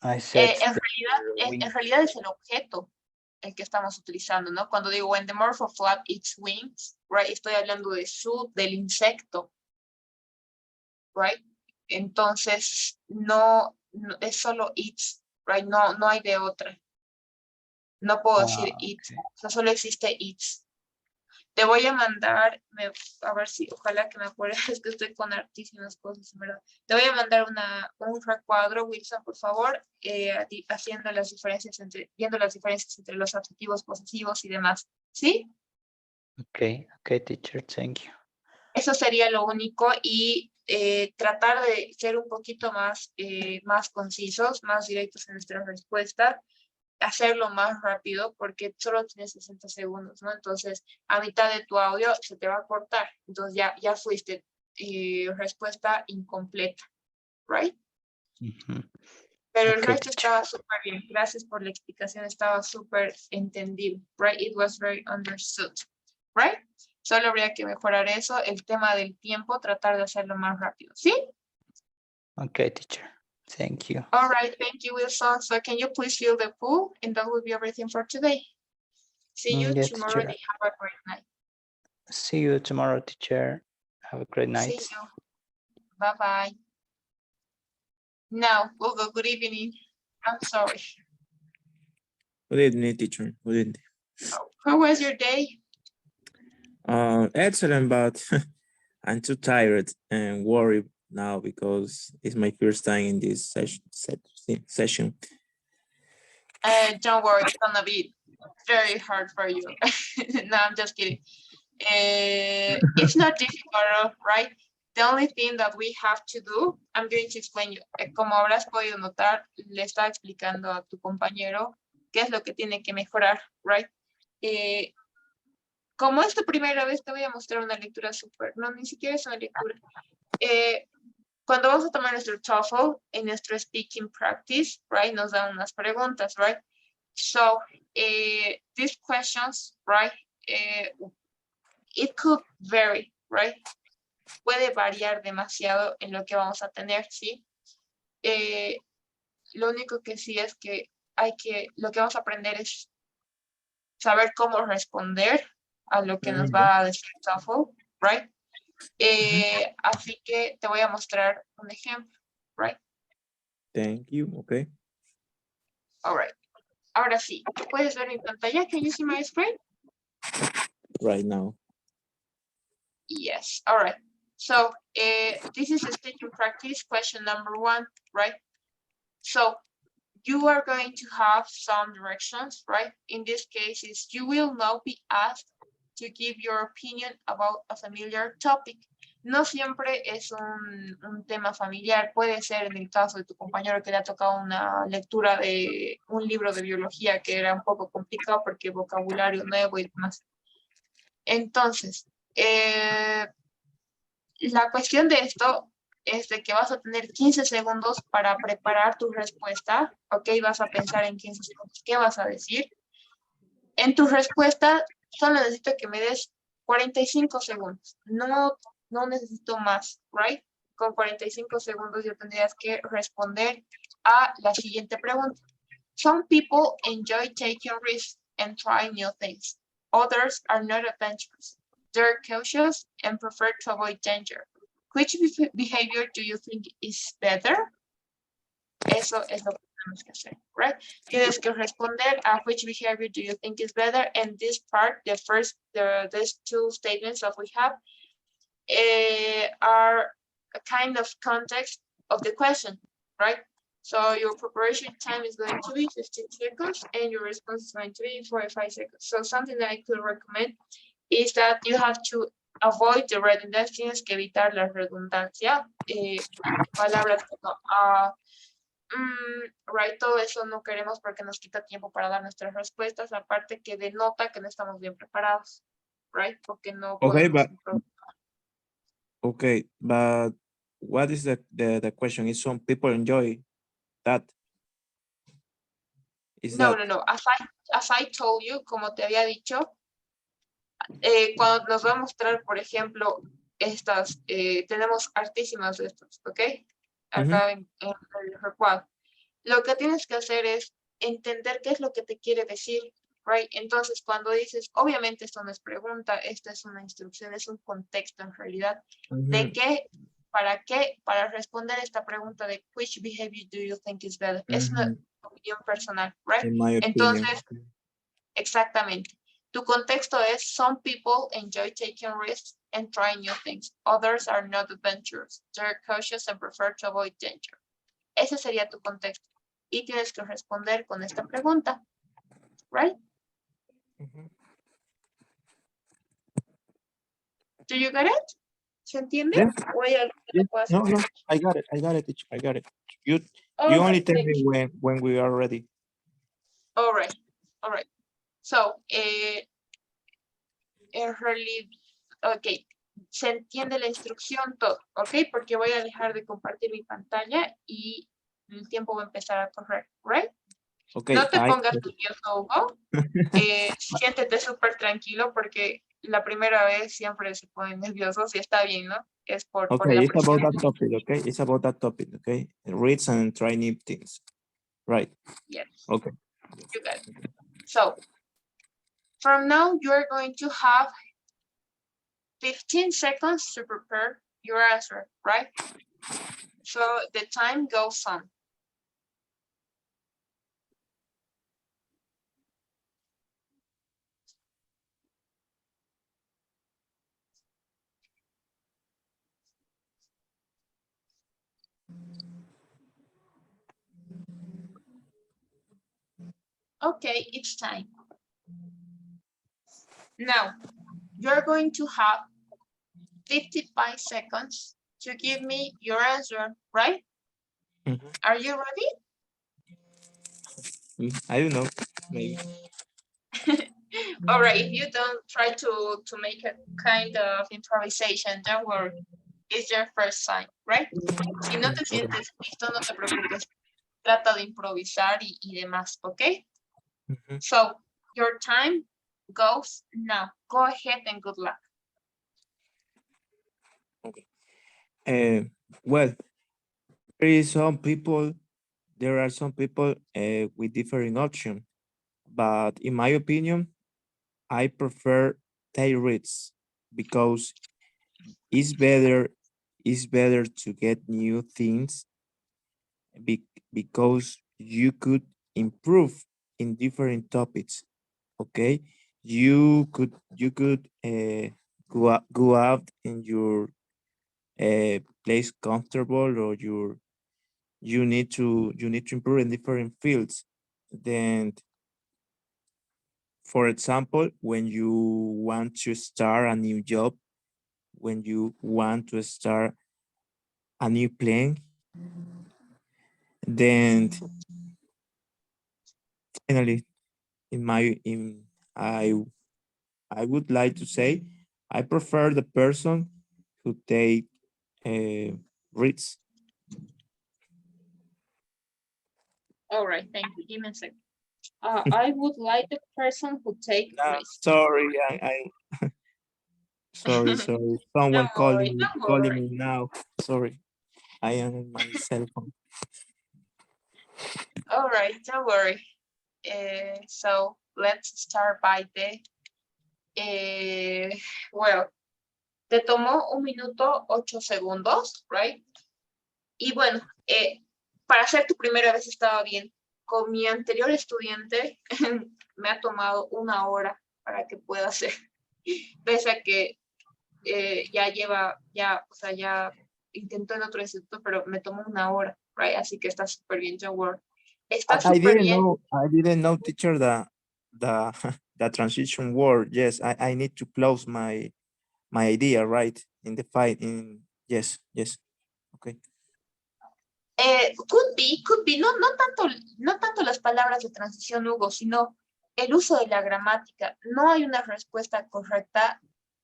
I said En realidad es el objeto. el que estamos utilizando, ¿no? Cuando digo when the morpho flap its wings, right? Estoy hablando del insecto, right? Entonces, no es solo its, right? No hay de otra. No puedo decir it, Okay. o sea, solo existe its. Te voy a mandar, a ver si, ojalá que me acuerdes, es que estoy con hartísimas cosas, en verdad. Te voy a mandar un recuadro, Wilson, por favor, haciendo las diferencias viendo las diferencias entre los adjetivos posesivos y demás. ¿Sí? Okay, teacher, thank you. Eso sería lo único y tratar de ser un poquito más concisos, más directos en nuestra respuesta, hacerlo más rápido porque solo tienes 60 segundos, ¿no? Entonces, a mitad de tu audio se te va a cortar. Entonces, ya fuiste respuesta incompleta, ¿right? Ujú. Pero el Okay, resto teacher. estaba súper bien. Gracias por la explicación. Estaba súper entendido, right? It was very understood, right? Solo habría que mejorar eso. El tema del tiempo, tratar de hacerlo más rápido, ¿sí? Okay, teacher. Thank you. All right, thank you, Wilson. So can you please fill the pool? And that will be everything for today. See you Yes, tomorrow. teacher. Have a great night. See you tomorrow, teacher. Have a great See night. you. Bye-bye. Now, we'll go. Good evening. I'm sorry. Good evening, teacher. Good evening. How was your day? Excellent, but I'm too tired and worried now because it's my first time in this session. Don't worry, it's gonna be very hard for you. No, I'm just kidding. It's not difficult, right? The only thing that we have to do, I'm going to explain you. Como habrás podido notar, le estaba explicando a tu compañero qué es lo que tiene que mejorar, right? Como es tu primera vez, te voy a mostrar una lectura súper, no, ni siquiera es una lectura. Cuando vamos a tomar nuestro TOEFL en nuestro speaking practice, right, nos dan unas preguntas, right? So, these questions, right, it could vary, right? Puede variar demasiado en lo que vamos a tener, ¿sí? Lo único que sí es que lo que vamos a aprender es saber cómo responder a lo que nos va a decir TOEFL, right? Así que te voy a mostrar un ejemplo, right? Thank you. Okay. All right. Ahora sí, ¿puedes ver mi pantalla? Can you see my screen? Right now. Yes. All right. So this is a speaking practice question number 1, right? So you are going to have some directions, right? In this case, is you will now be asked to give your opinion about a familiar topic. No siempre es un tema familiar, puede ser en el caso de tu compañero que le ha tocado una lectura de un libro de biología que era un poco complicado porque vocabulario nuevo y demás. Entonces, la cuestión de esto es de que vas a tener 15 segundos para preparar tu respuesta, ¿ok? Vas a pensar en 15 segundos qué vas a decir. En tu respuesta, solo necesito que me des 45 segundos. No necesito más, ¿right? Con 45 segundos ya tendrías que responder a la siguiente pregunta. Some people enjoy taking risks and trying new things. Others are not adventurous. They're cautious and prefer to avoid danger. Which behavior do you think is better? Eso es lo que tenemos que hacer, right? Tienes que responder a which behavior do you think is better, and this part, these two statements that we have are a kind of context of the question, right? So your preparation time is going to be 15 seconds and your response is going to be 45 seconds. So something that I could recommend is that you have to avoid the redundancy, tienes que evitar la redundancia, palabras como right, todo eso no queremos porque nos quita tiempo para dar nuestras respuestas, aparte que denota que no estamos bien preparados, right, porque no Okay, podemos okay, but what is the question? Is some people enjoy that? Is No. As I told you, como te había dicho, cuando nos va a mostrar, por ejemplo, tenemos hartísimas de estas, ¿ok? Acá en el recuadro. Lo que tienes que hacer es entender qué es lo que te quiere decir, right? Entonces, cuando dices, obviamente esto no es pregunta, esta es una instrucción, es un contexto en realidad. ¿De qué? ¿Para qué? Para responder esta pregunta de which behavior do you think is better? Es una opinión personal, right? In my opinion. Entonces, exactamente. Tu contexto es some people enjoy taking risks and trying new things. Others are not adventurous. They're cautious and prefer to avoid danger. Ese sería tu contexto. Y tienes que responder con esta pregunta, right? Do you get it? ¿Se entiende? Yeah. ¿O hay algo que le pueda hacer? No, I got it, teacher, I got it. You All only right, tell thank me you. when we are ready. All right. So, en realidad, ok, se entiende la instrucción todo, ok, porque voy a dejar de compartir mi pantalla y el tiempo va a empezar a correr, right? Okay, No te pongas nervioso, Hugo. Siéntete súper tranquilo porque la primera vez siempre se ponen nerviosos y está bien, ¿no? Es por okay, la it's about presión. that topic, okay? It's about that topic, okay? Reads and try new things. Right. Yes, Okay. you got it. So, from now, you're going to have 15 seconds to prepare your answer, right? So the time goes on. Okay, it's time. Now, you're going to have 55 seconds to give me your answer, right? Are you ready? I don't know, maybe. All right, if you don't try to make a kind of improvisation, don't worry. It's your first time, right? Si no te sientes listo, no te preocupes. Trata de improvisar y demás, ¿ok? So, your time goes now. Go ahead and good luck. Well, there are some people with different options, but in my opinion, I prefer tail reads because it's better to get new things because you could improve in different topics. Okay, you could go out in your place comfortable, or you need to improve in different fields. Then, for example, when you want to start a new job, when you want to start a new plan, then finally, I would like to say I prefer the person who take reads. All right, thank you. Give me a second. I would like the person who take risks. Sorry, I sorry. Someone Don't worry, don't calling worry. me now. Sorry, I am on my cell phone. All right, don't worry. So let's start by the, well, te tomó 1 minuto 8 segundos, right? Y bueno, para ser tu primera vez estaba bien. Con mi anterior estudiante me ha tomado 1 hora para que pueda hacer, pese a que ya intentó en otro instituto, pero me tomó 1 hora, right? Así que está súper bien, don't worry. Está súper bien. I didn't know, teacher, the the transition word. Yes, I need to close my idea, right? In the fight. Yes. Okay. Could be, no tanto las palabras de transición, Hugo, sino el uso de la gramática. No hay una respuesta correcta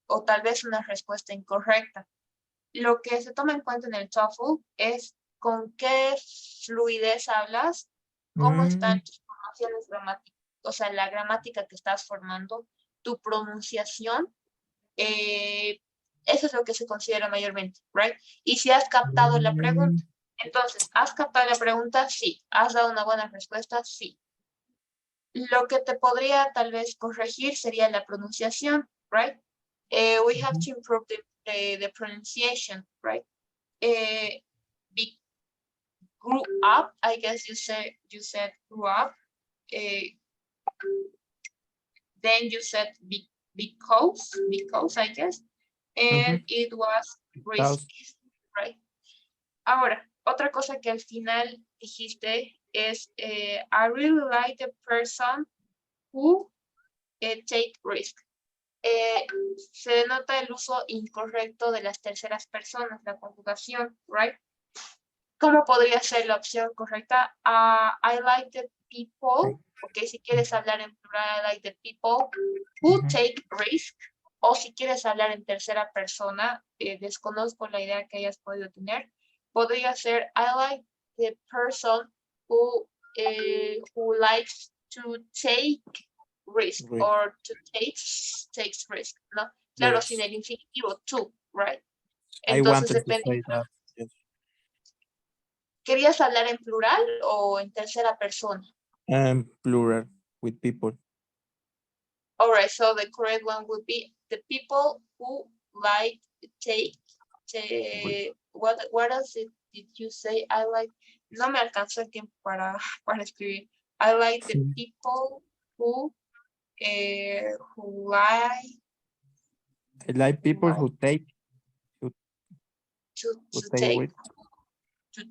o tal vez una respuesta incorrecta. Lo que se toma en cuenta en el TOEFL es con qué fluidez hablas, cómo están tus formaciones gramáticas, o sea, la gramática que estás formando, tu pronunciación, eso es lo que se considera mayormente, right? Y si has captado la pregunta. Entonces, ¿has captado la pregunta? Sí. ¿Has dado una buena respuesta? Sí. Lo que te podría tal vez corregir sería la pronunciación, right? We have to improve the pronunciation, right? Be, grew up, I guess you said grew up. Then you said because I guess, and it was risk, right? Ahora, otra cosa que al final dijiste es, I really like the person who take risk. Se denota el uso incorrecto de las terceras personas, la conjugación, right? ¿Cómo podría ser la opción correcta? I like the people, ok, si quieres hablar en plural, I like the people who take risk, o si quieres hablar en tercera persona, desconozco la idea que hayas podido tener, podría ser I like the person who likes to take risk, or to takes risk, ¿no? Claro, sin el infinitivo to, right? Entonces depende. ¿Querías hablar en plural o en tercera persona? Plural, with people. All right, so the correct one would be the people who like take what else did you say? I like, no me alcanzó el tiempo para escribir. I like the people who like. I like people who take to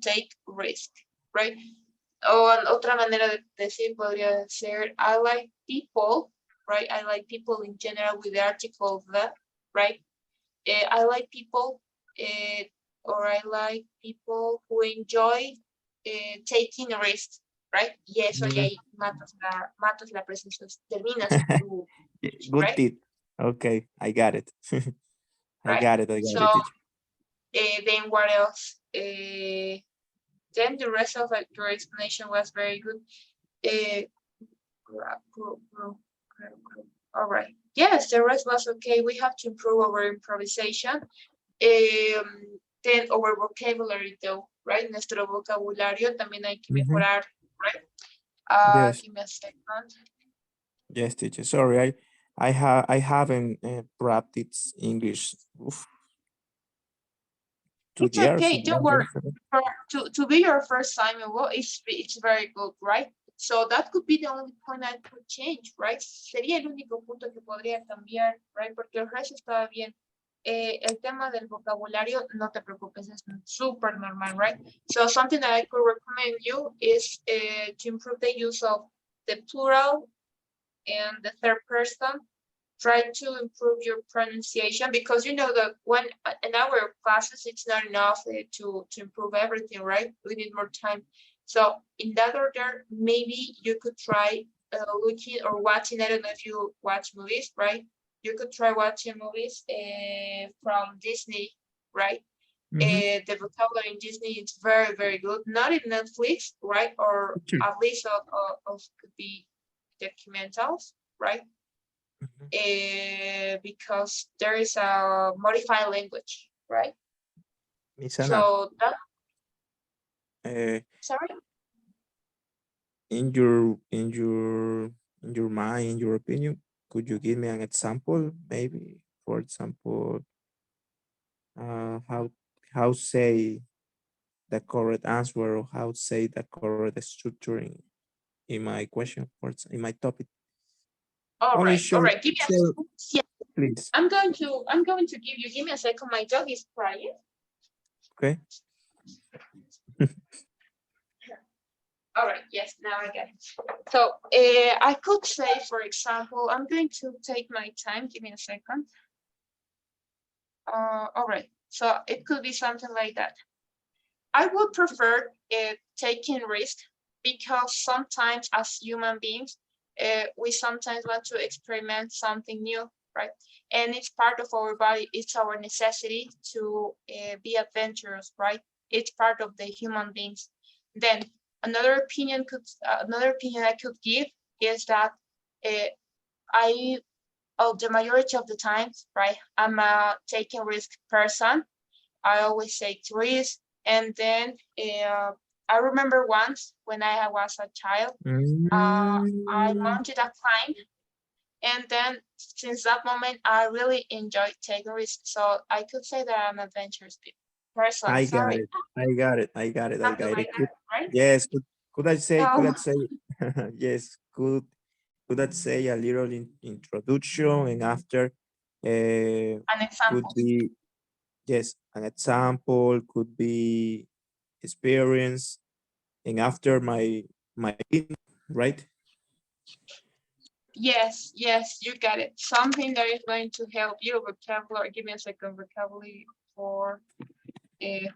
take risk, right? O otra manera de decir podría ser I like people, right? I like people in general with the article the, right? I like people, or I like people who enjoy taking risks, right? Y eso ya ahí matas la presencia, terminas tu, good right? tip. Okay, I got it. I got it, so, then what else? Then the rest of your explanation was very good. All right. Yes, the rest was okay. We have to improve our improvisation. Then our vocabulary though, right? Nuestro vocabulario también hay que mejorar, right? Yes. Give me a second. Yes, teacher. Sorry, I haven't practiced English. Oof. It's okay, don't worry. To be your first time, it's very good, right? So that could be the only point I could change, right? Sería el único punto que podría cambiar, right? Porque el resto estaba bien. El tema del vocabulario, no te preocupes, es súper normal, right? So something that I could recommend you is to improve the use of the plural and the third person. Try to improve your pronunciation, because you know that when in our classes it's not enough to improve everything, right? We need more time. So in that order, maybe you could try looking or watching. I don't know if you watch movies, right? You could try watching movies from Disney, right? The vocabulary in Disney is very, very good. Not in Netflix, right? Or at least of could be documentals, right? Because there is a modified language, right? So that. Sorry. In your mind, in your opinion, could you give me an example? Maybe, for example, how say the correct answer, or how say the correct structure in my question, or in my topic. All right. Give me a please. I'm going to give me a second. My dog is crying. Okay. All right. Yes, now I get it. So I could say, for example, I'm going to take my time. Give me a second. All right. So it could be something like that. I would prefer taking risk, because sometimes as human beings, we sometimes want to experiment something new, right? And it's part of our body. It's our necessity to be adventurous, right? It's part of the human beings. Then another opinion I could give is that the majority of the times, right, I'm a taking risk person. I always take risk, and then I remember once when I was a child, I wanted a climb. And then since that moment, I really enjoyed taking risks. So I could say that I'm an adventurous person. I got Sorry. it. I got it. I got it. I Something got like it. that, right? Yes. Could I say? Could I So, say? Yes. Could I say a little introduction and after an could example. be yes an example could be experience and after my opinion, right? Yes, yes, you got it. Something that is going to help you vocabulary. Give me a second. Vocabulary for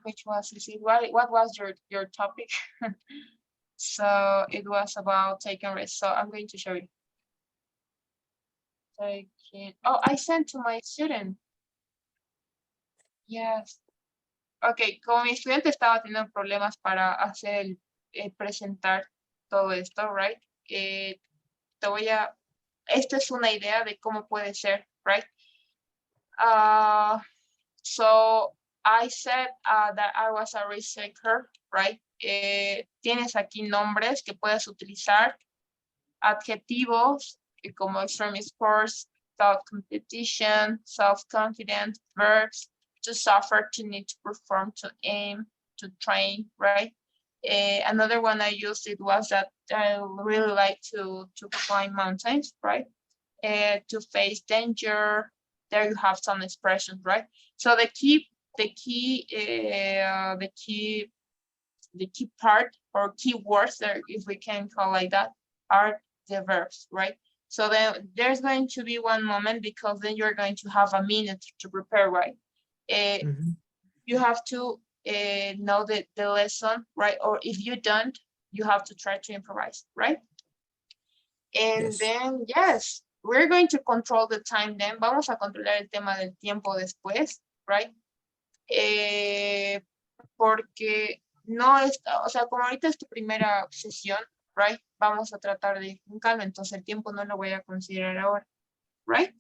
which was is it? What was your topic? So it was about taking risks. So I'm going to show you. Oh, I sent to my student. Yes. Ok, como mi estudiante estaba teniendo problemas para hacer presentar todo esto, right? Esta es una idea de cómo puede ser, right? So I said that I was a researcher, right? Tienes aquí nombres que puedes utilizar, adjetivos como extreme sports, thought competition, self-confident, verbs, to suffer, to need, to perform, to aim, to train, right? Another one I used it was that I really like to climb mountains, right? To face danger. There you have some expressions, right? So the key part or key words there, if we can call like that, are the verbs, right? So then there's going to be one moment because then you're going to have a minute to prepare, right? You have to know the lesson, right? Or if you don't, you have to try to improvise, right? And Yes. then, yes, we're going to control the time then. Vamos a controlar el tema del tiempo después, right? Porque no es, o sea, como ahorita es tu primera sesión, right? Vamos a tratar de ir con calma, entonces el tiempo no lo voy a considerar ahora, right?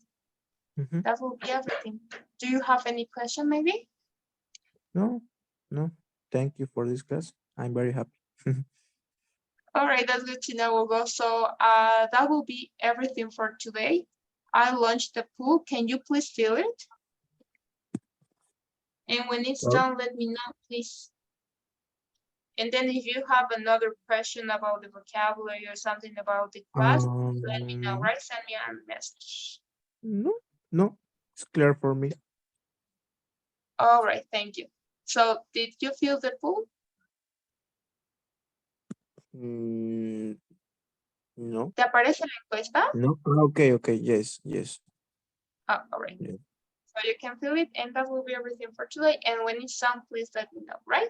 That will be everything. Do you have any question maybe? No. Thank you for this class. I'm very happy. All right, that's good to know, Hugo. So that will be everything for today. I launched the pool. Can you please fill it? And when it's done, let me know, please. And then if you have another question about the vocabulary or something about the class, let me know, right? Send me a message. No, it's clear for me. All right, thank you. So did you fill the pool? No. ¿Te aparece la encuesta? No. Okay. Yes. Oh, all right. Yeah. So you can fill it, and that will be everything for today. And when it's done, please let me know, right?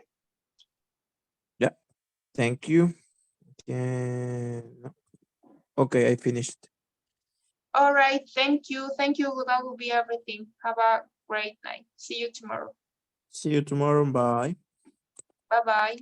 Yeah. Thank you. No. Okay, I finished. All right, thank you. Thank you. That will be everything. Have a great night. See you tomorrow. See you tomorrow. Bye. Bye-bye.